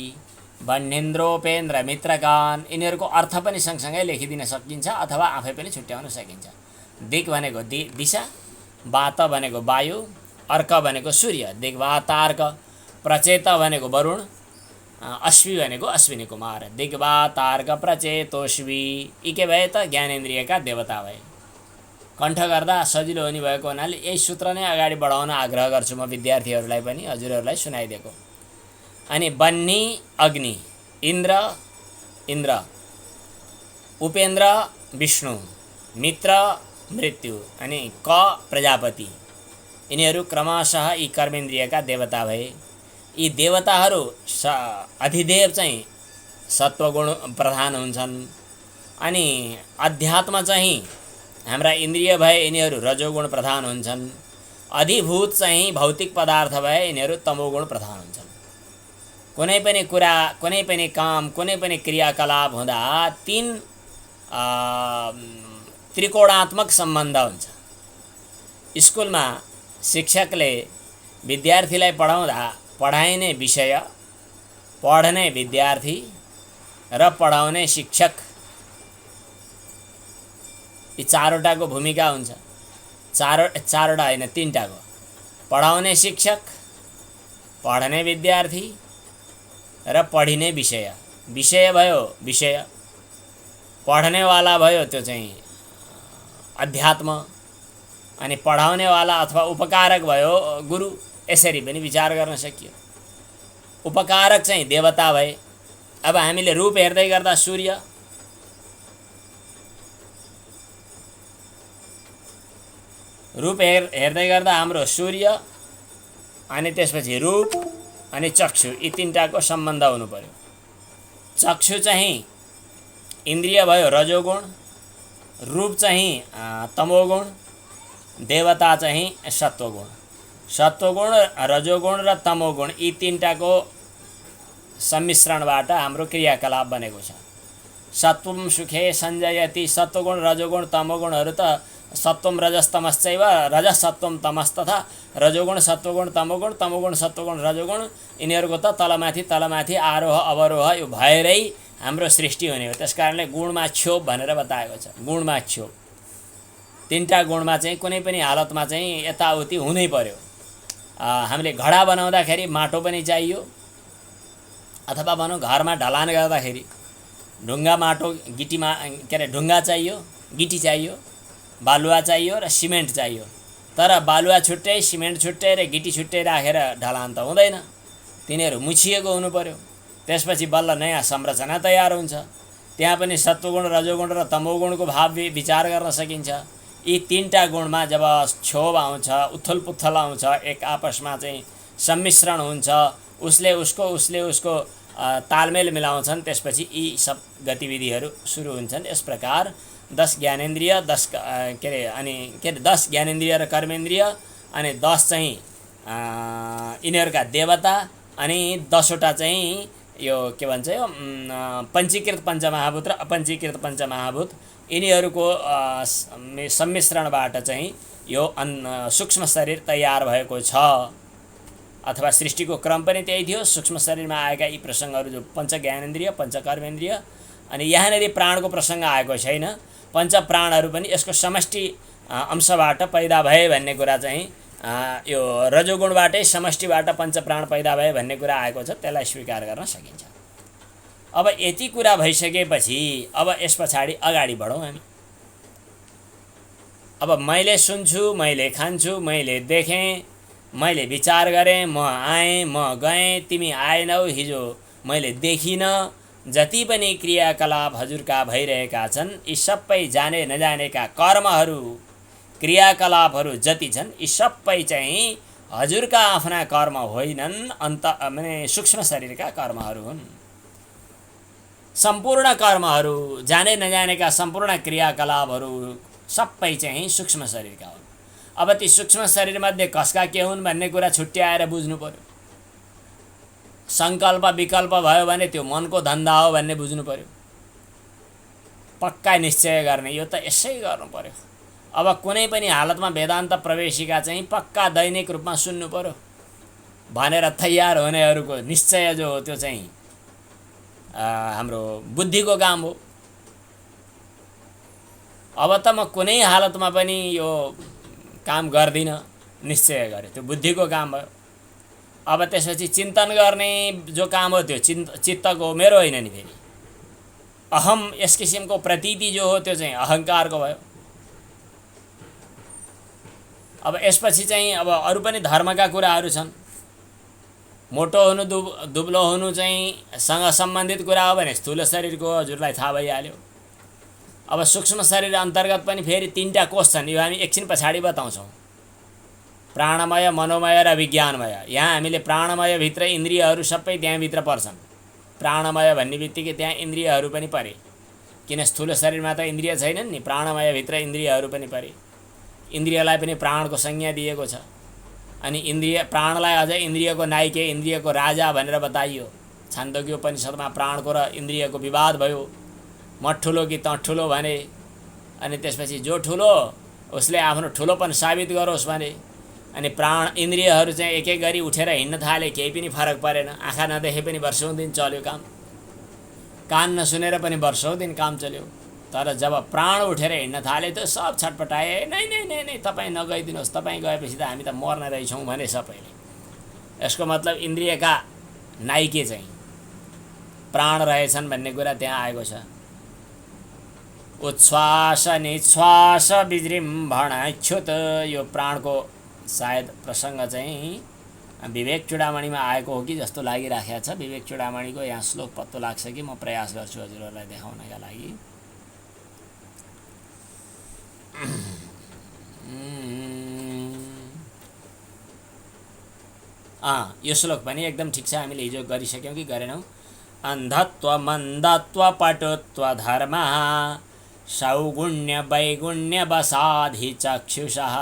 A: बन्ढिन्द्रोपेन्द्र मित्रकान। यिनीहरूको अर्थ पनि सँगसँगै लेखिदिन सकिन्छ अथवा आफै पनि छुट्याउन सकिन्छ। दिक् भनेको दिशा, वात भनेको वायु, अर्क भनेको सूर्य, दिग्वा तार्क, प्रचेत भनेको वरुण, अश्वी भनेको अश्विनी कुमार। दिग्वा तार्क प्रचेतोष्वी यी के भए त ज्ञानेन्द्रियका देवता भए। कण्ठ गर्दा सजिलो हुने भएको हुनाले यही सूत्र नै अगाडि बढाउन आग्रह गर्छु म विद्यार्थीहरूलाई पनि, हजुरहरूलाई सुनाइदिएको। अनि बन्नी अग्नि, इन्द्र इन्द्र, उपेन्द्र विष्णु, मित्र मृत्यु अनि क प्रजापति। यिनीहरू क्रमशः यी कर्मेन्द्रियका देवता भए। यी देवताहरू अधिदेव चाहिँ सत्वगुण प्रधान हुन्छन् अनि अध्यात्म चाहिँ हाम्रा इन्द्रिय भए यिनीहरू रजोगुण प्रधान हुन्छन्। अधिभूत चाहिँ भौतिक पदार्थ भए यिनीहरू तमोगुण प्रधान हुन्छन्। कुनै पनि कुरा, कुनै पनि काम, कुनै पनि क्रियाकलाप हुँदा तीन त्रिकोणात्मक सम्बन्ध हुन्छ। स्कुलमा शिक्षकले विद्यार्थीलाई पढाउँदा पढाइने विषय, पढ्ने विद्यार्थी र पढाउने शिक्षक, यी चारवटाको भूमिका हुन्छ। चारवटा होइन, तीनटाको। पढाउने शिक्षक, पढ्ने विद्यार्थी र पढिने विषय। विषय भयो विषय, पढ्नेवाला भयो त्यो चाहिँ अध्यात्म, अनि पढाउनेवाला अथवा उपकारक भयो गुरु। यसरी पनि विचार गर्न सकियो। उपकारक चाहिँ देवता भए। अब हामीले रूप हेर्दै गर्दा सूर्य, रूप हेर्दै गर्दा हाम्रो सूर्य अनि त्यसपछि रूप अनि चक्षु, यी तीनटाको सम्बन्ध हुनु पर्यो। चक्षु चाहिँ इन्द्रिय भयो रजोगुण, रूप चाहिँ तमोगुण, देवता चाहिँ सत्वगुण। सत्वगुण, रजोगुण र तमोगुण यी तीनटाको सम्मिश्रणबाट हाम्रो क्रियाकलाप बनेको छ। सत्वम सुखे सञ्जयति। सत्वगुण, रजोगुण, तमोगुणहरू त सत्वम रजस्तमश्चैव रजसत्वम तमस्तथा, रजोगुण सत्वगुण तमोगुण, तमोगुण सत्वगुण रजोगुण, यिनीहरूको त तलमाथि तलमाथि आरोह अवरोह यो भएरै हाम्रो सृष्टि हुने हो। त्यसकारणले गुणमा क्षोभ भनेर बताएको छ। गुणमा क्षोभ, तीनटा गुणमा चाहिँ कुनै पनि हालतमा चाहिँ यताउति हुनै पर्यो। हामीले घडा बनाउँदाखेरि माटो पनि चाहियो, अथवा भनौँ घरमा ढलान गर्दाखेरि ढुङ्गा माटो गिटीमा के अरे ढुङ्गा चाहियो, गिटी चाहियो, बालुवा चाहियो र सिमेन्ट चाहियो। तर बालुवा छुट्टै, सिमेन्ट छुट्टै र गिटी छुट्टै राखेर ढलान त हुँदैन। तिनीहरू मुछिएको हुनु पर्यो। त्यसपछि बल्ल नयाँ संरचना तयार हुन्छ। त्यहाँ पनि सत्वगुण, रजोगुण र तमोगुणको भाव विचार गर्न सकिन्छ। यी तीनटा गुणमा जब क्षोभ आउँछ, उथल पुथल आउँछ, एक आपसमा चाहिँ सम्मिश्रण हुन्छ, उसले उसको तालमेल मिलाउँछन्, त्यसपछि यी सब गतिविधिहरू सुरु हुन्छन्। यस प्रकार 10 ज्ञानेन्द्रिय, 10 10 ज्ञानेन्द्रिय र कर्मेन्द्रिय अनि 10 चाहिँ यिनीहरूका देवता अनि 10वटा चाहिँ यो के भन्छ यो पञ्चीकृत पञ्चमहाभूत र अपञ्चीकृत पञ्चमहाभूत, यिनीहरूको सम्मिश्रणबाट चाहिँ यो सूक्ष्म शरीर तयार भएको छ। अथवा सृष्टिको क्रम पनि त्यही थियो। सूक्ष्म शरीरमा आएका यी प्रसङ्गहरू जो पञ्च ज्ञानेन्द्रिय, पञ्च कर्मेन्द्रिय, अनि यहाँनिर प्राणको प्रसङ्ग आएको छैन। पञ्च प्राणहरू पनि यसको समष्टि अंशबाट पैदा भए भन्ने कुरा चाहिँ यो रजोगुणबाटै समष्टिबाट पञ्च प्राण पैदा भए भन्ने कुरा आएको छ। त्यसलाई स्वीकार गर्न सकिन्छ। अब यति कुरा भइसकेपछि अब यस पछाडि अगाडि बढौँ हामी। अब मैले सुन्छु, मैले खान्छु, मैले देखेँ, मैले विचार गरेँ, म आएँ, म गएँ, तिमी आएनौ, हिजो मैले देखिनँ। जति पनि क्रियाकलाप हजुरका भइरहेका छन् यी सबै जाने नजानेका कर्महरू, क्रियाकलापहरू जति छन् यी सबै चाहिँ हजुरका आफ्ना कर्म होइनन्, माने सूक्ष्म शरीरका कर्महरू हुन्। सम्पूर्ण कर्महरू, जाने नजानेका सम्पूर्ण क्रियाकलापहरू सबै चाहिँ सूक्ष्म शरीरका हुन्। अब ती सूक्ष्म शरीरमध्ये कसका के हुन् भन्ने कुरा छुट्याएर बुझ्नु पर्यो। सङ्कल्प विकल्प भयो भने त्यो मनको धन्दा हो भन्ने बुझ्नु पर्यो। पक्का निश्चय गर्ने, यो त यसै गर्नु पर्यो। अब कुनै पनि हालतमा वेदान्त प्रवेशिका चाहिँ पक्का दैनिक रूपमा सुन्नु पर्यो भनेर तयार हुनेहरूको निश्चय जो हो त्यो चाहिँ हाम्रो बुद्धिको काम हो। अब त म कुनै हालतमा पनि यो काम गर्दिनँ निश्चय गरे, त्यो बुद्धिको काम भयो। अब त्यसपछि चिन्तन गर्ने जो काम हो त्यो चित्तको, मेरो होइन नि। फेरि अहम यस किसिमको प्रतीति जो हो त्यो चाहिँ अहङ्कारको भयो। अब यसपछि चाहिँ अब अरू पनि धर्मका कुराहरू छन्। मोटो हुनु दुब्लो हुनु चाहिँ सँग सम्बन्धित कुरा हो भने स्थूल शरीरको हजुरलाई थाहा भइहाल्यो। अब सूक्ष्म शरीर अन्तर्गत पनि फेरि 3टा कोष छन्, यो हामी एकछिन पछाडि बताउँछौँ। प्राणमय, मनोमय र विज्ञानमय। यहाँ हामीले प्राणमयभित्र इन्द्रियहरू सबै त्यहाँभित्र पर्छन्। प्राणमय भन्ने बित्तिकै त्यहाँ इन्द्रियहरू पनि परे, किन स्थूल शरीरमा त इन्द्रिय छैनन् नि। प्राणमयभित्र इन्द्रियहरू पनि परे। इन्द्रियलाई पनि प्राणको संज्ञा दिएको छ। अनि इन्द्रिय, प्राणलाई अझ इन्द्रियको नायके, इन्द्रियको राजा भनेर बताइयो। छान्दोग्योपनिषदमा प्राणको र इन्द्रियको विवाद भयो। म ठुलो कि त ठुलो भने, अनि त्यसपछि जो ठुलो उसले आफ्नो ठुलोपन साबित गरोस् भने। अनि प्राण इन्द्रियहरू चाहिँ एक एक गरी उठेर हिँड्न थाले, केही पनि फरक परेन। आँखा नदेखे पनि वर्षौँ दिन चल्यो काम, कान नसुनेर पनि वर्षौँ दिन काम चल्यो। तर जब प्राण उठेर हिँड्न थाले त सब छटपटाए, नै नै नै नै तपाईँ नगइदिनुहोस्, तपाईँ गएपछि त हामी त मर्न रहेछौँ भने सबैले। यसको मतलब इन्द्रियका नायिके चाहिँ प्राण रहेछन् भन्ने कुरा त्यहाँ आएको छ। उच्छ्वास निश्वास विजृम्भण च्युत, यो प्राणको सायद प्रसङ्ग चाहिँ विवेक चूडामणिमा आएको हो कि जस्तो लागिराखेको छ। विवेक चूडामणिको यहाँ श्लोक पत्तो लाग्छ कि म प्रयास गर्छु हजुरहरूलाई देखाउनका लागि। यो श्लोक पनि एकदम ठिक छ, हामीले हिजो गरिसक्यौँ कि गरेनौँ। अन्धत्व मन्दत्व पटुत्व धर्म सौगुण्य वैगुण्य वसाधि चक्षुषः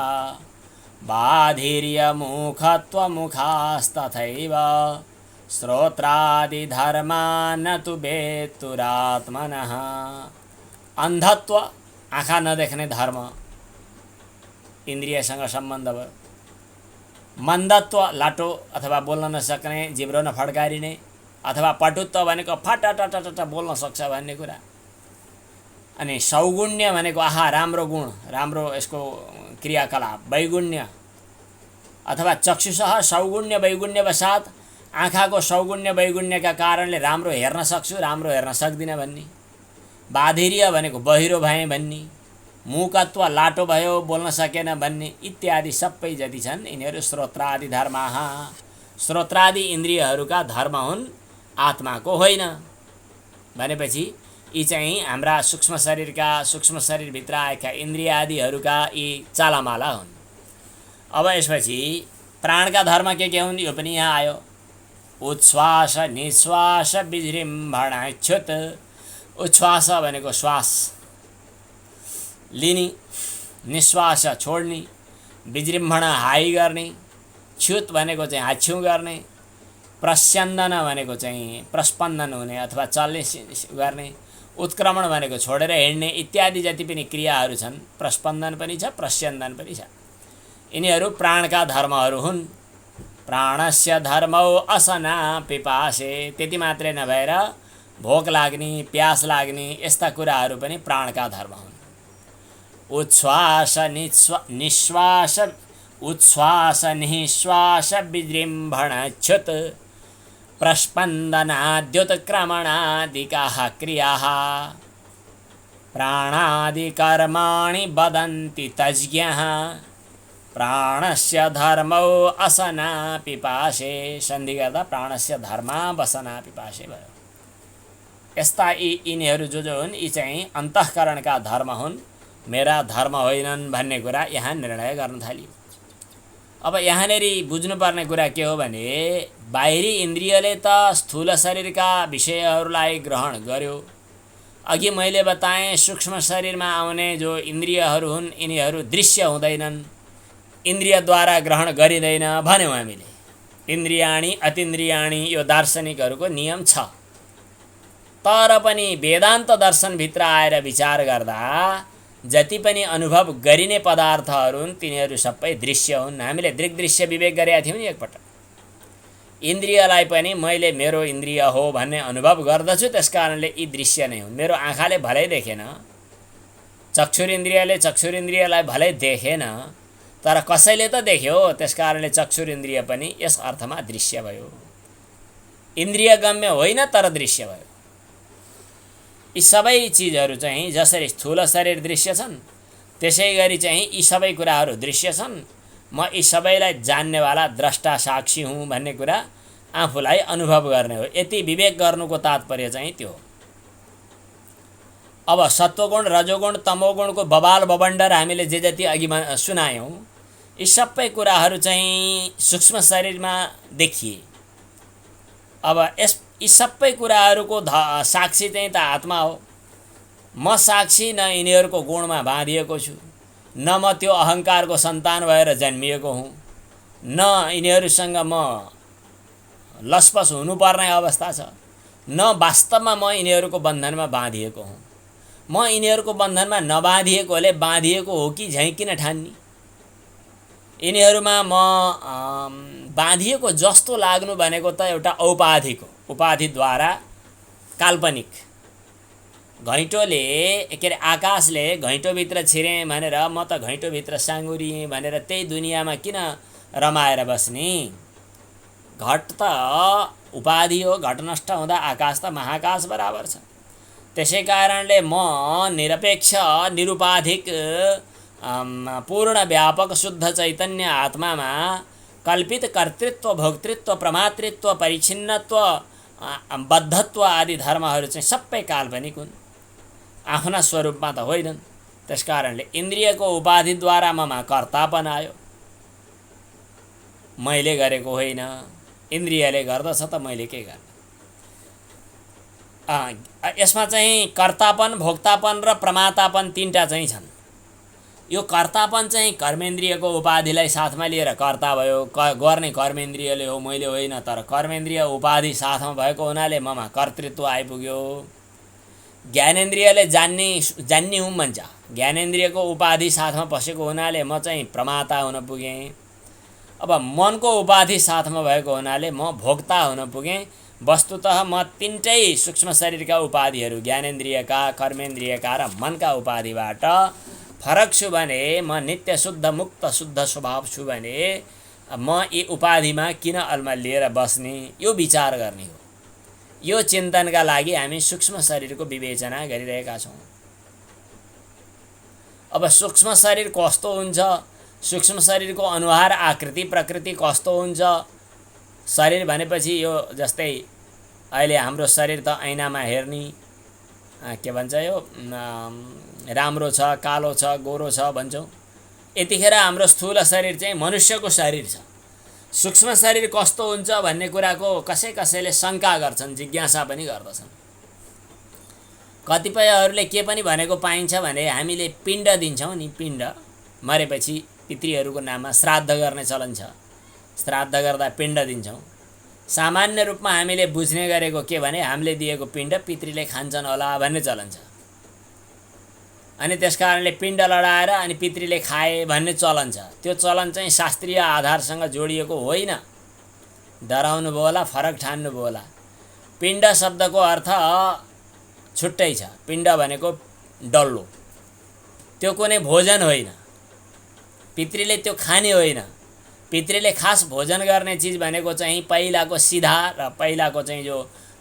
A: बाधिर्य मुखत्व मुखास्तथैव श्रोत्रादि धर्मा न तु वेत्तुरात्मनः। अन्धत्व, आँखा नदेख्ने धर्म, इन्द्रियसँग सम्बन्ध भयो। मन्दत्व, लाटो अथवा बोल्न नसक्ने, जिब्रो नफड्कारिने, अथवा पटुत्व भनेको फटाटटट बोल्न सक्छ भन्ने कुरा। अनि सौगुण्य भनेको आहा राम्रो गुण, राम्रो यसको क्रियाकलाप। वैगुण्य अथवा चक्षुषः सौगुण्य वैगुण्य वसात, आँखाको सौगुण्य वैगुण्यका कारणले राम्रो हेर्न सक्छु, राम्रो हेर्न सक्दिनँ भन्ने। बाधिर्य भनेको बहिरो भएँ भन्ने। मुखत्व, लाटो भयो, बोल्न सकेन भन्ने, इत्यादि सबै जति छन् यिनीहरू श्रोत्रादि धर्माः, श्रोत्रादि इन्द्रियहरूका धर्म हुन्, आत्माको होइन। भनेपछि यी चाहिँ हाम्रा सूक्ष्म शरीरका, सूक्ष्म शरीरभित्र आएका इन्द्रियादिहरूका यी चालामाला हुन्। अब यसपछि प्राणका धर्म के हुन् यो पनि यहाँ आयो। उच्छ्वास निश्वास विजृम्भण च्युत। उच्छ्वास भनेको श्वास लिने, निश्वास छोड्ने, विजृम्भण हाई गर्ने, च्युत भनेको चाहिँ हाच्छ्युँ गर्ने, प्रस्यन्दन भनेको चाहिँ प्रस्पन्दन हुने अथवा चल्ने गर्ने, उत्क्रमण भनेको छोडेर हिँड्ने, इत्यादि जति पनि क्रियाहरू छन्, प्रस्पन्दन पनि छ, प्रस्यन्दन पनि छ। यिनीहरू प्राणका धर्महरू हुन्। प्राणस्य धर्मौ असना पिपासे, त्यति मात्रै नभएर भोक लाग्ने, प्यास लाग्ने यस्ता कुराहरू पनि प्राणका धर्म हुन्। उच्छ्वास निश्वास, उच्छ्वास निश्वास विजृम्भण च्युत प्रस्पन्दनाद्युत्क्रमणादिकाः क्रियाः प्राणादिकर्माणि वदन्ति तज्ञः प्राणस्य धर्मौ असना पिपासे, सन्धि गर्दा प्राणस्य धर्मा बसना पिपासे भयो। यस्ता यिनीहरू जो हुन् यी चाहिँ अन्तःकरणका धर्म हुन्, मेरा धर्म होइनन् भन्ने कुरा यहाँ निर्णय गर्न थालियो। अब यहाँनेरि बुझ्नुपर्ने कुरा के हो भने बाहिरी इन्द्रियले त स्थूल शरीरका विषयहरूलाई ग्रहण गर्यो। अघि मैले बताएँ सूक्ष्म शरीरमा आउने जो इन्द्रियहरू हुन् यिनीहरू दृश्य हुँदैनन्, इन्द्रियद्वारा ग्रहण गरिँदैन भन्यौँ हामीले। इन्द्रियाणी अतीन्द्रियाणी यो दार्शनिकहरूको नियम छ। तर पनि वेदान्त दर्शनभित्र आएर विचार गर्दा जति पनि अनुभव गरिने पदार्थहरू हुन् तिनीहरू सबै दृश्य हुन्। हामीले दृग्दृश्य विवेक गरेका थियौँ नि एकपटक। इन्द्रियलाई पनि मैले मेरो इन्द्रिय हो भन्ने अनुभव गर्दछु, त्यसकारणले यी दृश्य नै हुन्। मेरो आँखाले भलै देखेन, चक्षुरिन्द्रियले चक्षुरिन्द्रियलाई भलै देखेन, तर कसैले त देख्यो, त्यसकारणले चक्षुरिन्द्रिय पनि यस अर्थमा दृश्य भयो। इन्द्रियगम्य होइन तर दृश्य भयो। यी सबै चिजहरू चाहिँ जसरी स्थूल शरीर दृश्य छन् त्यसै गरी चाहिँ यी सबै कुराहरू दृश्य छन्। म यी सबैलाई जान्नेवाला द्रष्टा साक्षी हुँ भन्ने कुरा आफूलाई अनुभव गर्ने हो। यति विवेक गर्नुको तात्पर्य चाहिँ त्यो। अब सत्वगुण रजोगुण तमोगुणको बबाल बबन्डर हामीले जे जति अघि सुनायौँ यी सबै कुराहरू चाहिँ सूक्ष्म शरीरमा देखिए। अब यी सबै कुराहरूको साक्षी चाहिँ त आत्मा हो। म साक्षी न यिनीहरूको गुणमा बाँधिएको छु, न म त्यो अहङ्कारको सन्तान भएर जन्मिएको हुँ, न यिनीहरूसँग म लसपस हुनुपर्ने अवस्था छ, न वास्तवमा म यिनीहरूको बन्धनमा बाँधिएको हुँ। म यिनीहरूको बन्धनमा नबाँधिएकोले बाँधिएको हो कि झैँ किन ठान्ने। यिनीहरूमा म बाँधिएको जस्तो लाग्नु भनेको त एउटा औपाधिको उपाधिद्वारा काल्पनिक। घैँटोले के अरे आकाशले घैँटोभित्र छिरेँ भनेर म त घैँटोभित्र साँगुरिएँ भनेर त्यही दुनियाँमा किन रमाएर बस्ने। घट त उपाधि हो, घट नष्ट हुँदा आकाश त महाकाश बराबर छ। त्यसै कारणले म निरपेक्ष निरुपाधिक पूर्ण व्यापक शुद्ध चैतन्य आत्मामा कल्पित कर्तृत्व भोक्तृत्व प्रमातृत्व परिच्छिन्नत्व बद्धत्व आदि धर्महरू चाहिँ सबै काल्पनिक हुन्, आफ्ना स्वरूपमा त होइनन्। त्यसकारणले इन्द्रियको उपाधिद्वारा ममा कर्तापन आयो। मैले गरेको होइन, इन्द्रियले गर्दछ त मैले के गर्ने। यसमा चाहिँ कर्तापन भोक्तापन र प्रमातापन तीनटा चाहिँ छन्। यो कर्तापन चाहिँ कर्मेन्द्रियको उपाधिलाई साथमा लिएर कर्ता भयो। गर्ने कर्मेन्द्रियले हो, मैले होइन। तर कर्मेन्द्रिय उपाधि साथमा भएको हुनाले ममा कर्तृत्व आइपुग्यो। ज्ञानेन्द्रियले जान्ने हुँ भन्छ। ज्ञानेन्द्रियको उपाधि साथमा बसेको हुनाले म चाहिँ प्रमाता हुन पुगेँ। अब मनको उपाधि साथमा भएको हुनाले म भोक्ता हुन पुगेँ। वस्तुतः म तीनटै सूक्ष्म शरीरका उपाधिहरू ज्ञानेन्द्रियका कर्मेन्द्रियका र मनका उपाधिबाट फरक छु भने म नित्य शुद्ध मुक्त शुद्ध स्वभाव छु भने म यी उपाधिमा किन अल्मलिएर बस्ने, यो विचार गर्ने हो। यो चिन्तनका लागि हामी सूक्ष्म शरीरको विवेचना गरिरहेका छौँ। अब सूक्ष्म शरीर कस्तो हुन्छ, सूक्ष्म शरीरको अनुहार आकृति प्रकृति कस्तो हुन्छ। शरीर भनेपछि यो जस्तै अहिले हाम्रो शरीर त ऐनामा हेर्ने के भन्छ यो राम्रो छ कालो छ गोरो छ भन्छौँ। यतिखेर हाम्रो स्थूल शरीर चाहिँ मनुष्यको शरीर छ। सूक्ष्म शरीर कस्तो हुन्छ भन्ने कुराको कसैले शङ्का गर्छन्, जिज्ञासा पनि गर्दछन्। कतिपयहरूले के पनि भनेको पाइन्छ भने हामीले पिण्ड दिन्छौँ नि, पिण्ड मरेपछि पितृहरूको नाममा श्राद्ध गर्ने चलन छ। श्राद्ध गर्दा पिण्ड दिन्छौँ। सामान्य रूपमा हामीले बुझ्ने गरेको के भने हामीले दिएको पिण्ड पितृले खान्छन् होला भन्ने चलन छ। अनि त्यसकारणले पिण्ड लडाएर अनि पितृले खाए भन्ने चलन छ। त्यो चलन चाहिँ शास्त्रीय आधारसँग जोडिएको होइन। डराउनु भयो होला, फरक ठान्नु भयो होला। पिण्ड शब्दको अर्थ छुट्टै छ। पिण्ड भनेको डल्लो, त्यो कुनै भोजन होइन। पितृले त्यो खाने होइन। पितृले खास भोजन गर्ने चिज भनेको चाहिँ पहिलाको सिधा र पहिलाको चाहिँ जो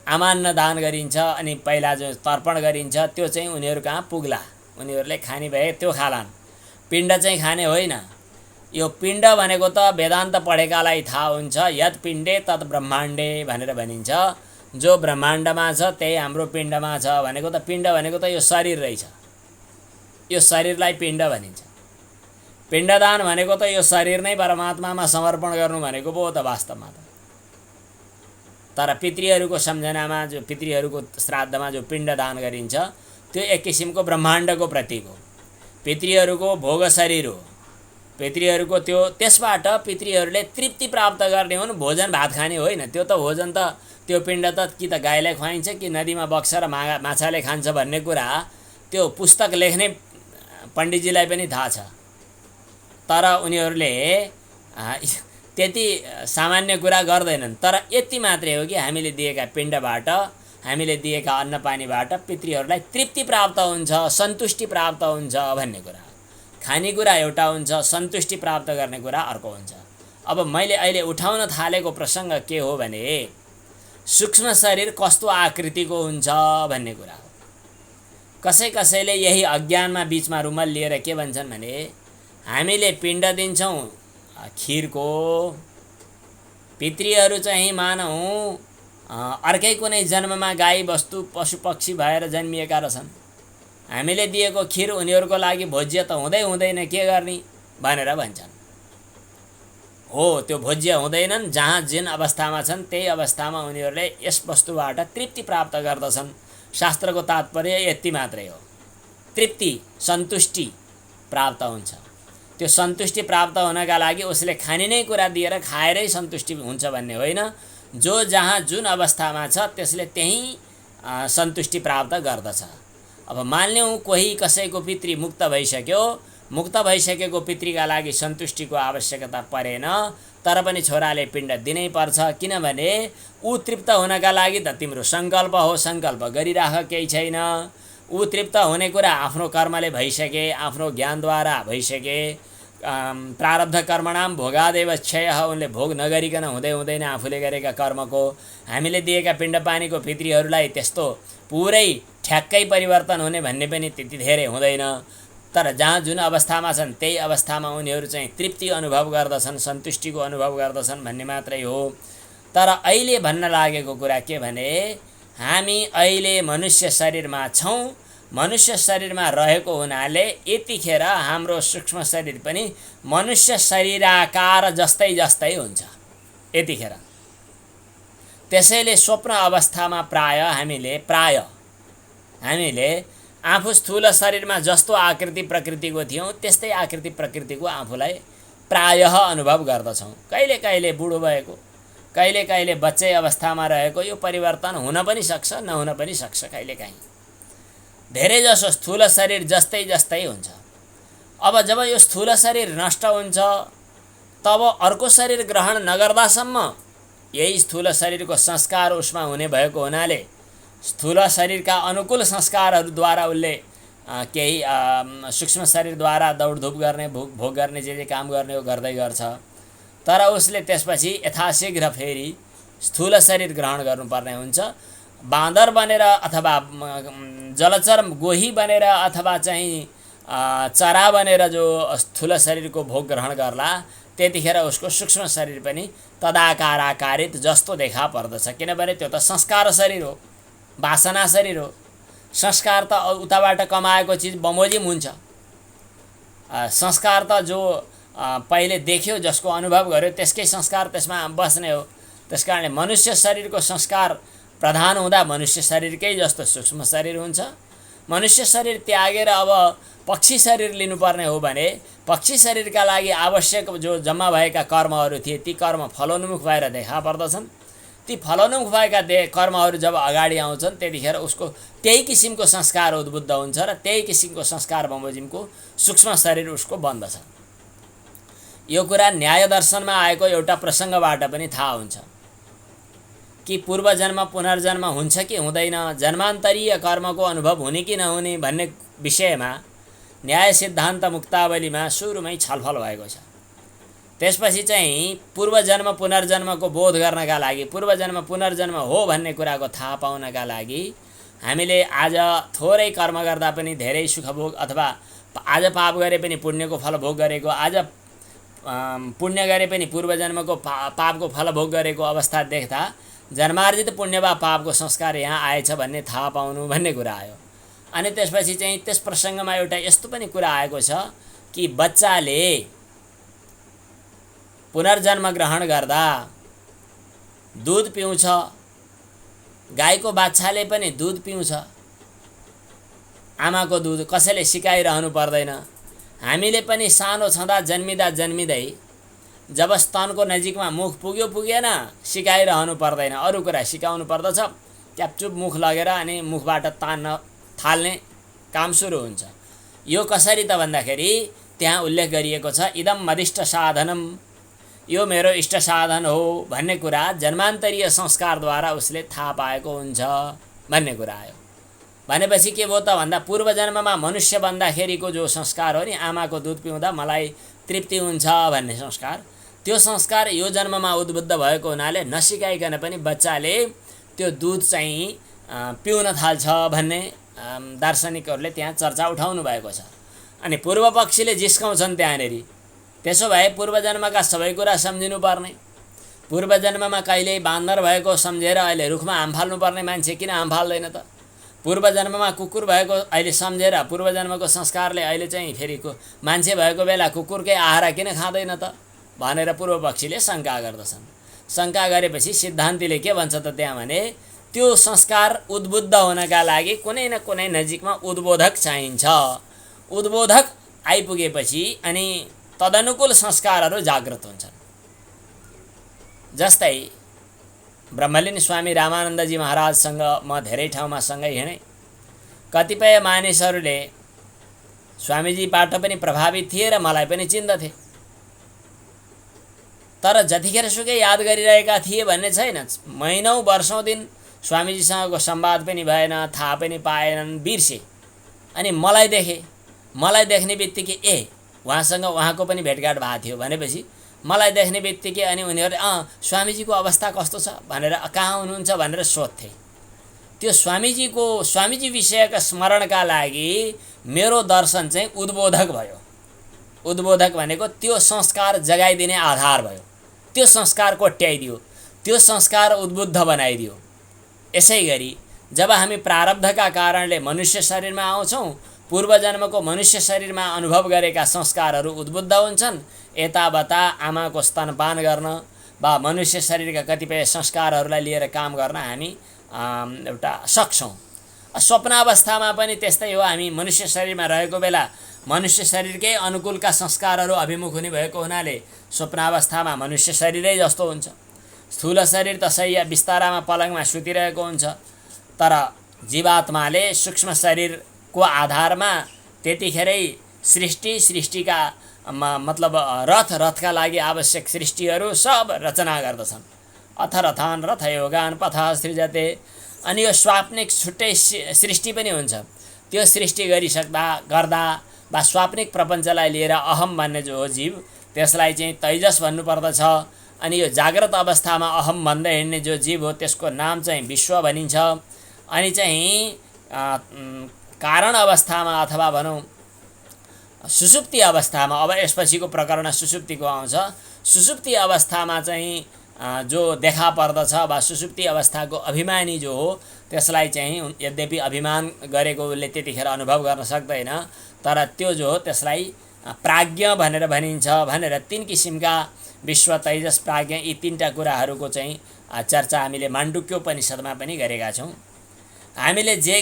A: आमान्न दान गरिन्छ अनि पहिला जो तर्पण गरिन्छ त्यो चाहिँ उनीहरू कहाँ पुग्ला, उनीहरूले खाने भए त्यो खालान्। पिण्ड चाहिँ खाने होइन। यो पिण्ड भनेको त वेदान्त पढेकालाई थाहा हुन्छ, यत पिण्डे तत् ब्रह्माण्डे भनेर भनिन्छ। जो ब्रह्माण्डमा छ त्यही हाम्रो पिण्डमा छ भनेको त पिण्ड भनेको त यो शरीर रहेछ, यो शरीरलाई पिण्ड भनिन्छ। पिण्डदान भनेको त यो शरीर नै परमात्मामा समर्पण गर्नु भनेको पो हो त वास्तवमा त। तर पितृहरूको सम्झनामा जो पितृहरूको श्राद्धमा जो पिण्डदान गरिन्छ त्यो एक किसिमको ब्रह्माण्डको प्रतीक हो, पितृहरूको भोग शरीर हो। पितृहरूको त्यो त्यसबाट पितृहरूले तृप्ति प्राप्त गर्ने हुन्, भोजन भात खाने होइन। त्यो त भोजन त त्यो पिण्ड त कि त गाईलाई खुवाइन्छ कि नदीमा बग्छ र माछाले खान्छ भन्ने कुरा त्यो पुस्तक लेख्ने पण्डितजीलाई पनि थाहा छ। तर उनीहरूले त्यति सामान्य कुरा गर्दैनन्। तर यति मात्रै हो कि हामीले दिएका पिण्डबाट, हामीले दिएका अन्नपानीबाट पितृहरूलाई तृप्ति प्राप्त हुन्छ, सन्तुष्टि प्राप्त हुन्छ भन्ने कुरा। खानेकुरा एउटा हुन्छ, सन्तुष्टि प्राप्त गर्ने कुरा अर्को हुन्छ। अब मैले अहिले उठाउन थालेको प्रसङ्ग के हो भने सूक्ष्म शरीर कस्तो आकृतिको हुन्छ भन्ने कुरा हो। कसैले यही अज्ञानमा बिचमा रुमाल लिएर के भन्छन् भने हामीले पिण्ड दिन्छौँ खिरको, पितृहरू चाहिँ मानौँ अर्कै कुनै जन्ममा गाई बस्तु पशु पक्षी भएर जन्मिएका रहेछन्, हामीले दिएको खिर उनीहरूको लागि भोज्य त हुँदैन, के गर्ने भनेर भन्छन्। हो, त्यो भोज्य हुँदैनन्। जहाँ जुन अवस्थामा छन् त्यही अवस्थामा उनीहरूले यस वस्तुबाट तृप्ति प्राप्त गर्दछन्। शास्त्रको तात्पर्य यति मात्रै हो, तृप्ति सन्तुष्टि प्राप्त हुन्छ। त्यो सन्तुष्टि प्राप्त हुनका लागि उसले खाने नै कुरा दिएर खाएरै सन्तुष्टि हुन्छ भन्ने होइन। जो जहाँ जुन अवस्थामा छ त्यसले त्यही सन्तुष्टि प्राप्त गर्दछ। अब मान्यौँ कोही कसैको पितृ मुक्त भइसक्यो, मुक्त भइसकेको पितृका लागि सन्तुष्टिको आवश्यकता परेन, तर पनि छोराले पिण्ड दिनै पर्छ। किनभने ऊ तृप्त हुनका लागि त तिम्रो सङ्कल्प हो, सङ्कल्प गरिराख, केही छैन। ऊ तृप्त हुने कुरा आफ्नो कर्मले भइसके, आफ्नो ज्ञानद्वारा भइसके। प्रारब्ध कर्मणाम भोगादेव क्षयः, उनले भोग नगरिकन हुँदैन आफूले गरेका कर्मको। हामीले दिएका पिण्डपानीको पितृहरूलाई त्यस्तो पुरै ठ्याक्कै परिवर्तन हुने भन्ने पनि त्यति धेरै हुँदैन। तर जहाँ जुन अवस्थामा छन् त्यही अवस्थामा उनीहरू चाहिँ तृप्ति अनुभव गर्दछन्, सन्तुष्टिको अनुभव गर्दछन् भन्ने मात्रै हो। तर अहिले भन्न लागेको कुरा के भने हामी अहिले मनुष्य शरीरमा छौँ। मनुष्य शरीरमा रहेको हुनाले यतिखेर हाम्रो सूक्ष्म शरीर पनि मनुष्य शरीराकार जस्तै हुन्छ यतिखेर। त्यसैले स्वप्न अवस्थामा हामीले आफू स्थूल शरीरमा जस्तो आकृति प्रकृतिको थियौँ त्यस्तै आकृति प्रकृतिको आफूलाई प्रायः अनुभव गर्दछौँ। कहिले बुढो भएको, कहिले बच्चै अवस्थामा रहेको यो परिवर्तन हुन पनि सक्छ, नहुन पनि सक्छ। कहिलेकाहीँ धेरै जसो स्थूल शरीर जस्तै हुन्छ। अब जब यो स्थूल शरीर नष्ट हुन्छ तब अर्को शरीर ग्रहण नगर्दासम्म यही स्थूल शरीरको संस्कार उसमा हुने भएको हुनाले स्थूल शरीरका अनुकूल संस्कारहरूद्वारा उसले केही सूक्ष्म शरीरद्वारा दौडधुप गर्ने, भोग गर्ने, जे काम गर्ने हो गर्दै गर्छ। तर उसले त्यसपछि यथाशीघ्र फेरि स्थूल शरीर ग्रहण गर्नुपर्ने हुन्छ। बाँदर बनेर अथवा जलचर गोही बनेर अथवा चाहिँ चरा बनेर जो स्थूल शरीरको भोग ग्रहण गर्ला त्यतिखेर उसको सूक्ष्म शरीर पनि तदाकार आकारित जस्तो देखा पर्दछ। किनभने त्यो त संस्कार शरीर हो, वासना शरीर हो। संस्कार त उताबाट कमाएको चिज बमोजिम हुन्छ। संस्कार त जो पहिले देख्यो, जसको अनुभव गर्यो त्यसकै संस्कार त्यसमा बस्ने हो। त्यसकारणले मनुष्य शरीरको संस्कार प्रधान हुँदा मनुष्य शरीरकै जस्तो सूक्ष्म शरीर हुन्छ। मनुष्य शरीर त्यागेर अब पक्षी शरीर लिनुपर्ने हो भने पक्षी शरीरका लागि आवश्यक जो जम्मा भएका कर्महरू थिए ती कर्म फलोन्मुख भएर देखा पर्दछन्। ती फलोन्मुख भएका कर्महरू जब अगाडि आउँछन् त्यतिखेर उसको त्यही किसिमको संस्कार उद्बुद्ध हुन्छ र त्यही किसिमको संस्कार बमोजिमको सूक्ष्म शरीर उसको बन्दछ। यो कुरा न्याय दर्शनमा आएको एउटा प्रसङ्गबाट पनि थाहा हुन्छ कि पूर्वजन्म पुनर्जन्म हुन्छ कि हुँदैन, जन्मान्तरीय कर्मको अनुभव हुने कि नहुने भन्ने विषयमा न्याय सिद्धान्त मुक्तावलीमा सुरुमै छलफल भएको छ। त्यसपछि चाहिँ पूर्वजन्म पुनर्जन्मको बोध गर्नका लागि, पूर्वजन्म पुनर्जन्म हो भन्ने कुराको थाहा पाउनका लागि हामीले आज थोरै कर्म गर्दा पनि धेरै सुख भोग, अथवा आज पाप गरे पनि पुण्यको फल भोग गरेको, आज पुण्य गरे पनि पूर्वजन्मको पापको फल भोग गरेको अवस्था देख्दा जन्मार्जित पुण्य वा पापको संस्कार यहाँ आएछ भन्ने थाहा पाउनु भन्ने कुरा आयो। अनि त्यसपछि चाहिँ त्यस प्रसङ्गमा एउटा यस्तो पनि कुरा आएको छ कि बच्चाले पुनर्जन्म ग्रहण गर्दा दुध पिउँछ, गाईको बाछाले पनि दुध पिउँछ, आमाको दुध कसैले सिकाइरहनु पर्दैन। हामीले पनि सानो छँदा जन्मिँदै जब स्तनको नजिकमा मुख पुगेन सिकाइरहनु पर्दैन, अरू कुरा सिकाउनु पर्दछ। च्यापचुप मुख लगेर अनि मुखबाट तान्न थाल्ने काम सुरु हुन्छ। यो कसरी त भन्दाखेरि त्यहाँ उल्लेख गरिएको छ इदम मदिष्ट साधनम, यो मेरो इष्ट साधन हो भन्ने कुरा जन्मान्तरीय संस्कारद्वारा उसले थाहा पाएको हुन्छ भन्ने कुरा आयो। भनेपछि के भयो त भन्दा पूर्वजन्ममा मनुष्य बन्दाखेरिको जो संस्कार हो नि, आमाको दुध पिउँदा मलाई तृप्ति हुन्छ भन्ने संस्कार, त्यो संस्कार यो जन्ममा उद्बुद्ध भएको हुनाले नसिकाइकन पनि बच्चाले त्यो दुध चाहिँ पिउन थाल्छ भन्ने दार्शनिकहरूले त्यहाँ चर्चा उठाउनु भएको छ। अनि पूर्व पक्षीले जिस्काउँछन् त्यहाँनेरि, त्यसो भए पूर्वजन्मका सबै कुरा सम्झिनु पर्ने, पूर्वजन्ममा कहिल्यै बान्दर भएको सम्झेर अहिले रुखमा आम फाल्नुपर्ने मान्छे किन आम फाल्दैन त? पूर्वजन्ममा कुकुर भएको अहिले सम्झेर पूर्वजन्मको संस्कारले अहिले चाहिँ फेरिको मान्छे भएको बेला कुकुरकै आहारा किन खाँदैन त भनेर पूर्व पक्षीले शङ्का गर्दछन्। शङ्का गरेपछि सिद्धान्तीले के भन्छ त त्यहाँ भने त्यो संस्कार उद्बुद्ध हुनका लागि कुनै न कुनै नजिकमा उद्बोधक चाहिन्छ। उद्बोधक आइपुगेपछि अनि तदनुकूल संस्कारहरू जागृत हुन्छन्। जस्तै ब्रह्मलीन स्वामी रामानन्दजी महाराजसँग म धेरै ठाउँमा सँगै हिँडेँ। कतिपय मानिसहरूले स्वामीजीबाट पनि प्रभावित थिए र मलाई पनि चिन्दथे, तर जतिखेर सुकै याद गरिरहेका थिए भन्ने छैन। महिनौँ वर्षौँ दिन स्वामीजीसँगको संवाद पनि भएन, थाहा पनि पाएनन्, बिर्से। अनि मलाई देख्ने बित्तिकै उहाँसँग उहाँको पनि भेटघाट भएको थियो भनेपछि मलाई देख्ने बित्तिकै अनि उनीहरूले स्वामीजीको अवस्था कस्तो छ भनेर कहाँ हुनुहुन्छ भनेर सोध्थे। त्यो स्वामीजी विषयका स्मरणका लागि मेरो दर्शन चाहिँ उद्बोधक भयो। उद्बोधक भनेको त्यो संस्कार जगाइदिने आधार भयो, त्यो संस्कार कोट्याइदियो, त्यो संस्कार उद्बुद्ध बनाइदियो। यसै गरी जब हामी प्रारब्धका कारणले मनुष्य शरीरमा आउँछौँ, पूर्वजन्मको मनुष्य शरीरमा अनुभव गरेका संस्कारहरू उद्बुद्ध हुन्छन्। यताबता आमाको स्तनपान गर्न वा मनुष्य शरीरका कतिपय संस्कारहरूलाई लिएर काम गर्न हामी एउटा सक्छौँ। स्वप्नावस्थामा पनि त्यस्तै हो। हामी मनुष्य शरीरमा रहेको बेला मनुष्य शरीरकै अनुकूलका संस्कारहरू अभिमुख हुने भएको हुनाले स्वप्नावस्थामा मनुष्य शरीरै जस्तो हुन्छ। स्थूल शरीर त शय्या बिस्तारामा पलङमा सुतिरहेको हुन्छ, तर जीवात्माले सूक्ष्म शरीरको आधारमा त्यतिखेरै सृष्टिका मतलब रथका लागि आवश्यक सृष्टिहरू सब रचना गर्दछन्। अथ रथान रथयोगान पथा सृजते। अनि यो स्वाप्निक छुट्टै सृष्टि पनि हुन्छ। त्यो सृष्टि गर्दा वा स्वाप्निक प्रपञ्चलाई लिएर अहम भन्ने जो हो जीव, त्यसलाई चाहिँ तैजस भन्नुपर्दछ। अनि यो जाग्रत अवस्थामा अहम भन्दै हिँड्ने जो जीव हो त्यसको नाम चाहिँ विश्व भनिन्छ। अनि चाहिँ कारण अवस्थामा अथवा भनौँ सुषुप्ति अवस्थामा, अब यसपछिको प्रकरण सुषुप्तिको आउँछ, सुषुप्ति अवस्थामा चाहिँ जो देखा पर्दछ वा सुषुप्ति अवस्थाको अभिमानी जो हो त्यसलाई चाहिँ यद्यपि अभिमान गरेको उसले त्यतिखेर अनुभव गर्न सक्दैन, तर त्यो जो हो त्यसलाई प्राज्ञ भनेर भनिन्छ भनेर तीन किसिमका विश्व, तैजस, प्राज्ञ यी तीनटा कुराहरूको चाहिँ चर्चा हामीले माण्डुक्योपनिषदमा पनि गरेका छौँ। हामीले जे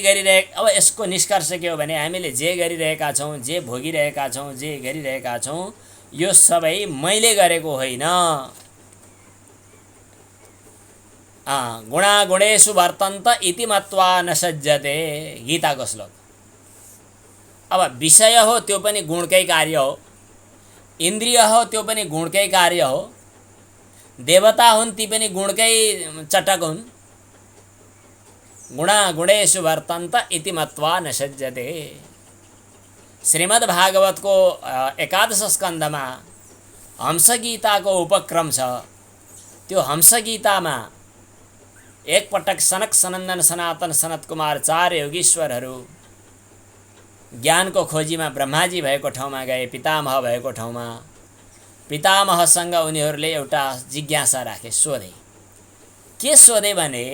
A: अब यसको निष्कर्ष के हो भने हामीले जे गरिरहेका छौँ, जे भोगिरहेका छौँ, जे गरिरहेका छौँ, यो सबै मैले गरेको होइन। गुणागुणेषु वर्तन्त इति मत्वा न सज्जते, गीताको श्लोक। अब विषय हो त्यो पनि गुणकै कार्य हो, इन्द्रिय हो त्यो पनि गुणकै कार्य हो, देवता हुन् ती पनि गुणकै चटक हुन्। गुणागुणेषु वर्तन्त इति मत्वा न सज्जते। श्रीमद्भागवतको 11 स्कन्धमा हंसगीताको उपक्रम छ। त्यो हंसगीतामा एकपटक सनक सनन्दन सनातन सनत कुमार 4 योगीश्वरहरू ज्ञानको खोजीमा ब्रह्माजी भएको ठाउँमा गए, पितामह भएको ठाउँमा। पितामहसँग उनीहरूले एउटा जिज्ञासा राखे, सोधे। के सोधे भने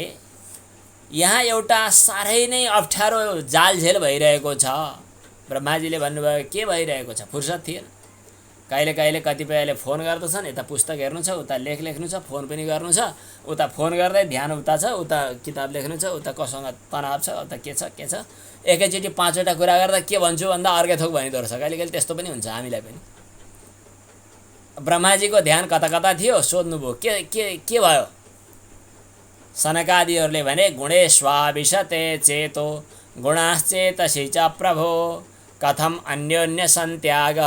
A: यहाँ एउटा साह्रै नै अप्ठ्यारो जालझेल भइरहेको छ। ब्रह्माजीले भन्नुभयो के भइरहेको छ? फुर्सद थिएन। कहिले कहिले कतिपयले फोन गर्दछन्, यता पुस्तक हेर्नु छ, उता लेख लेख्नु छ, फोन पनि गर्नु छ, उता फोन गर्दै ध्यान उता छ, उता किताब लेख्नु छ, उता कसँग तनाव छ, उता के छ एकैचोटि 5वटा कुरा गर्दा के भन्छु भन्दा अर्कै थोक भनिदो रहेछ। कहिले कहिले त्यस्तो पनि हुन्छ हामीलाई पनि। ब्रह्माजीको ध्यान कता कता थियो, सोध्नुभयो के के के भयो? सनकादिहरूले भने गुणेश्वाविशते चेतो गुणाश्चेतसि च प्रभो कथम अन्योन्य सन्त्याग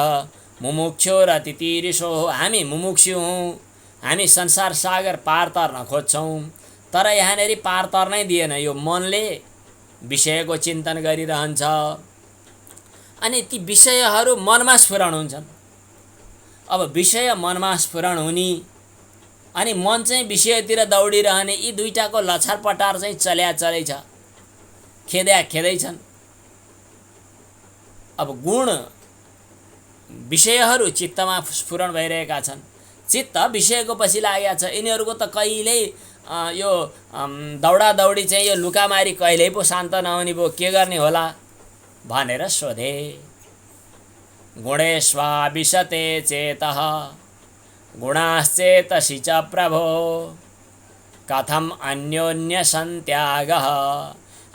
A: मुमुक्षुरतितिरिषो। हामी मुमुक्षु हौँ, हामी संसार सागर पार तर्न खोज्छौँ, तर यहाँनेरि पार तर्नै दिएन। यो मनले विषयको चिन्तन गरिरहन्छ अनि ती विषयहरू मनमा स्फुरण हुन्छन्। अब विषय मनमा स्फुरण हुने अनि मन चाहिँ विषयतिर दौडिरहने, यी दुईटाको लछार पटार चाहिँ चलै छ, खेदै छन्। अब गुण विषयहरू चित्तमा स्फुरण भइरहेका छन्, चित्त विषयको पछि लागेको छ। यिनीहरूको त कहिल्यै यो दौडादौडी चाहिँ यो लुकामारी कहिल्यै पो शान्त नहुने भयो, के गर्ने होला भनेर सोधे। गुणेश्वाविशते चेतः गुणाश्चेतसि च प्रभो कथम अन्योन्य सन्त्यागः।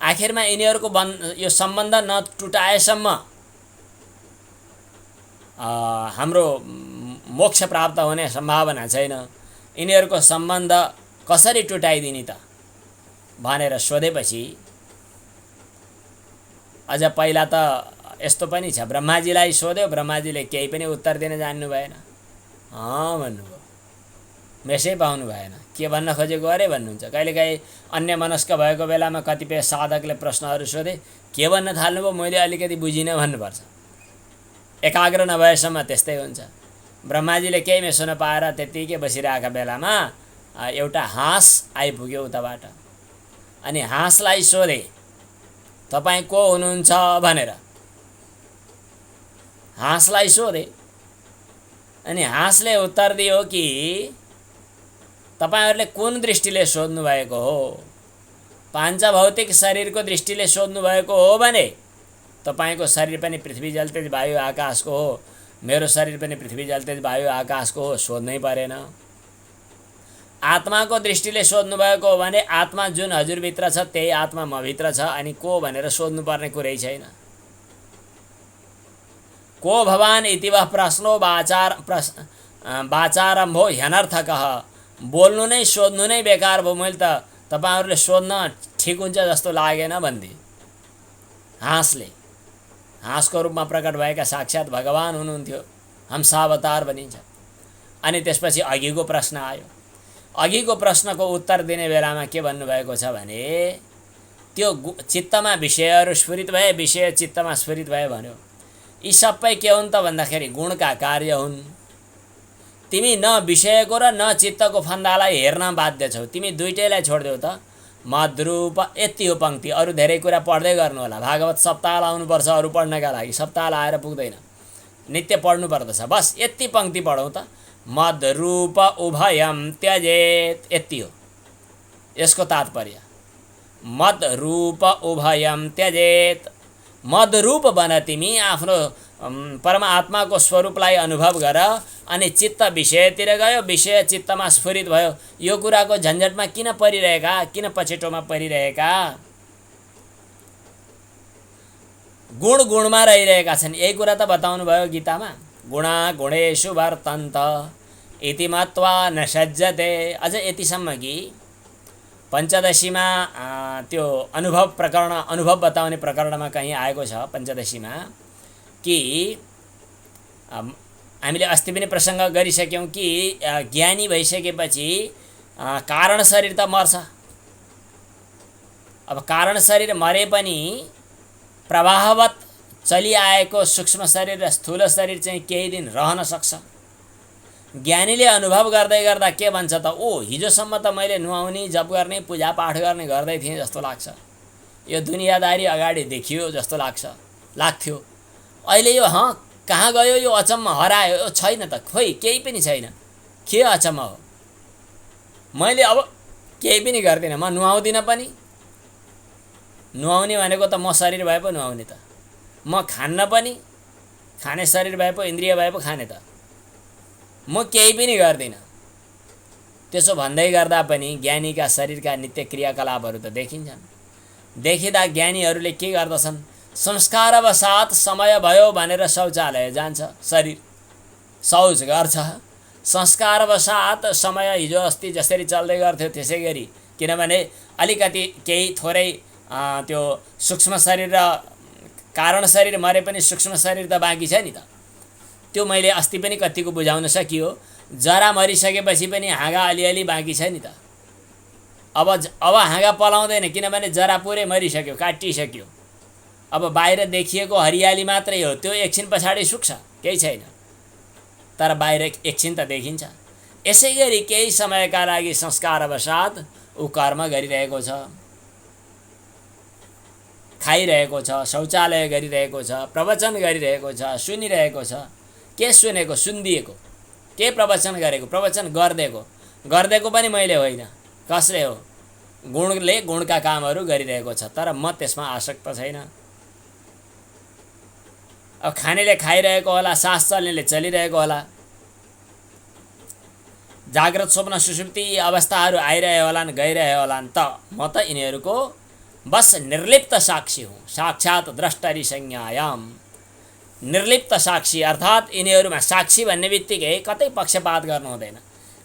A: आखिरमा यिनीहरूको यो सम्बन्ध नटुटाएसम्म हाम्रो मोक्ष प्राप्त हुने सम्भावना छैन। यिनीहरूको सम्बन्ध कसरी टुटाइदिने त भनेर सोधेपछि अझ पहिला त यस्तो पनि छ, ब्रह्माजीलाई सोध्यो, ब्रह्माजीले केही पनि उत्तर दिन जान्नु भएन। भन्नुभयो, मेसै पाउनु भएन, के भन्न खोजेको अरे भन्नुहुन्छ। कहिलेकाहीँ अन्य मनस्क भएको बेलामा कतिपय साधकले प्रश्नहरू सोधे, के भन्न थाल्नुभयो मैले अलिकति बुझिनँ भन्नुपर्छ। एकाग्र नभएसम्म त्यस्तै हुन्छ। ब्रह्माजीले केही मेसो नपाएर त्यत्तिकै बसिरहेका बेलामा एउटा हाँस आइपुग्यो उताबाट। अनि हाँसलाई सोधे, तपाईँ को हुनुहुन्छ भनेर हाँसलाई सोधे। अनि हाँसले उत्तर दियो कि तपाईँहरूले कुन दृष्टिले सोध्नु भएको हो? पाञ्चभौतिक शरीरको दृष्टिले सोध्नु भएको हो भने तपाईँको शरीर पनि पृथ्वी जल तेज वायु आकाशको हो, मेरो शरीर पनि पृथ्वी जल तेज वायु आकाशको हो, सोध्नै परेन। आत्माको दृष्टिले सोध्नु भएको हो भने आत्मा जुन हजुरभित्र छ त्यही आत्मा मभित्र छ, अनि को भनेर सोध्नुपर्ने कुरै छैन। को भवान इति वह प्रश्नो वाचारम्भो ह्यनर्थकः। बोल्नु नै सोध्नु नै बेकार भयो, मैले त तपाईँहरूले सोध्न ठिक हुन्छ जस्तो लागेन भन्थे हाँसले। हाँसको रूपमा प्रकट भएका साक्षात भगवान हुनुहुन्थ्यो, हंसावतार भनिन्छ। अनि त्यसपछि अघिको प्रश्न आयो। अघिको प्रश्नको उत्तर दिने बेलामा के भन्नुभएको छ भने त्यो चित्तमा विषयहरू स्फुरित भए, विषय चित्तमा स्फुरित भए भन्यो। यी सबै के हुन् त भन्दाखेरि गुणका कार्य हुन्। तिमी न विषयको र न चित्तको फन्दालाई हेर्न बाध्य छौ, तिमी दुईटैलाई छोडिदेऊ त। मद्रूप यति हो पङ्क्ति, अरू धेरै कुरा पढ्दै गर्नु होला। भागवत सप्ताह लाउनुपर्छ अरू पढ्नका लागि, सप्ताह लाएर पुग्दैन, नित्य पढ्नु पर्दछ। बस यति पङ्क्ति पढौँ त। मद्रूप उभयम त्यजेत, यति हो यसको तात्पर्य। मद्रूप उभयम त्यजेत, मदरूप बन तिमी, आफ्नो परमात्माको स्वरूपलाई अनुभव गर। अनि चित्त विषयतिर गयो, विषय चित्तमा स्फुरित भयो। यो कुराको झन्झटमा किन परिरहेका, किन पछिटोमा परिरहेका? गुण गुणमा रहिरहेका छन्, यही कुरा त बताउनु भयो गीतामा। गुणा गुणेषु वर्तन्त इति मत्वा न सज्जते। अझ यतिसम्म कि पञ्चदशीमा त्यो अनुभव प्रकरण, अनुभव बताउने प्रकरणमा कहीँ आएको छ पञ्चदशीमा कि हामीले अस्ति पनि प्रसङ्ग गरिसक्यौँ कि ज्ञानी भइसकेपछि कारण शरीर त मर्छ। अब कारण शरीर मरे पनि प्रवाहवत चलिआएको सूक्ष्म शरीर र स्थूल शरीर चाहिँ केही दिन रहन सक्छ। ज्ञानीले अनुभव गर्दै गर्दा के भन्छ त, ओ हिजोसम्म त मैले नुहाउने, जप गर्ने, पूजापाठ गर्ने गर्दै थिएँ जस्तो लाग्छ, यो दुनियादारी अगाडि देखियो जस्तो लाग्थ्यो। अहिले यो कहाँ गयो यो अचम्म, हरायो, छैन त, खोइ केही पनि छैन, के अचम्म हो। मैले अब केही पनि गर्दिनँ, म नुहाउँदिनँ पनि। नुहाउने भनेको त म शरीर भए पो नुहाउने त, म खान्न पनि, खाने शरीर भए पो, इन्द्रिय भए पो खाने त, म केही पनि गर्दिनँ। त्यसो भन्दै गर्दा पनि ज्ञानीका शरीरका नित्य क्रियाकलापहरू त देखिन्छन्। देखिँदा ज्ञानीहरूले के गर्दछन्, संस्कारवशात समय भयो भनेर शौचालय जान्छ, शरीर शौच गर्छ। संस्कारवशात समय हिजो अस्ति जसरी चल्दै गर्थ्यो त्यसै गरी, किनभने अलिकति केही थोरै त्यो सूक्ष्म शरीर र कारण शरीर मरे पनि सूक्ष्म शरीर त बाँकी छ नि त। त्यो मैले अस्ति पनि कतिको बुझाउन सकियो। जरा मरिसकेपछि पनि हाँगा अलिअलि बाँकी छ नि त। अब हाँगा पलाउँदैन, किनभने जरा पुरै मरिसक्यो, काटिसक्यो। अब बाहिर देखिएको हरियाली मात्रै हो, त्यो एकछिन पछाडि सुक्छ, केही छैन, तर बाहिर एकछिन त देखिन्छ। यसै गरी केही समयका लागि संस्कारवशात ऊ कर्म गरिरहेको छ, खाइरहेको छ, शौचालय गरिरहेको छ, प्रवचन गरिरहेको छ, सुनिरहेको छ। के सुनेको, सुनिदिएको, के प्रवचन गरेको, प्रवचन गरिदिएको पनि मैले होइन, कसले हो, गुणले गुणका कामहरू गरिरहेको छ, तर म त्यसमा आसक्त छैन। अब खानेले खाइरहेको होला, सास चल्नेले चलिरहेको होला, जाग्रत स्वप्न सुषुप्ति अवस्थाहरू आइरहे होलान्, गइरहे होलान्, त म त यिनीहरूको बस निर्लिप्त साक्षी हुँ। साक्षात द्रष्टरी संज्ञायाम, निर्लिप्त साक्षी, अर्थात् यिनीहरूमा साक्षी भन्ने बित्तिकै कतै पक्षपात गर्नु हुँदैन।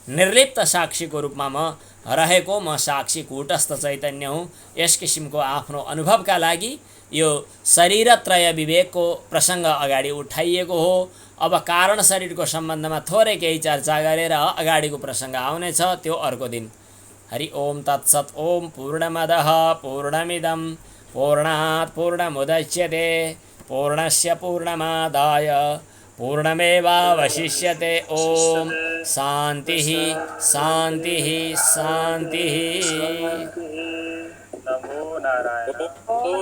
A: निर्लिप्त साक्षीको रूपमा म रहेको, म साक्षी कूटस्थ चैतन्य हुँ। यस किसिमको आफ्नो अनुभवका लागि यो शरीरत्रय विवेकको प्रसङ्ग अगाडि उठाइएको हो। अब कारण शरीरको सम्बन्धमा थोरै केही चर्चा गरेर अगाडिको प्रसङ्ग आउनेछ, त्यो अर्को दिन। हरि ओम तत्सत्। ओम पूर्णमदः पूर्णमिदं पूर्णात् पूर्णमुदच्यते पूर्णस्य पूर्णमादाय पूर्णमेवावशिष्यते। ओम शान्तिः शान्तिः शान्तिः।
B: नमो नारायण।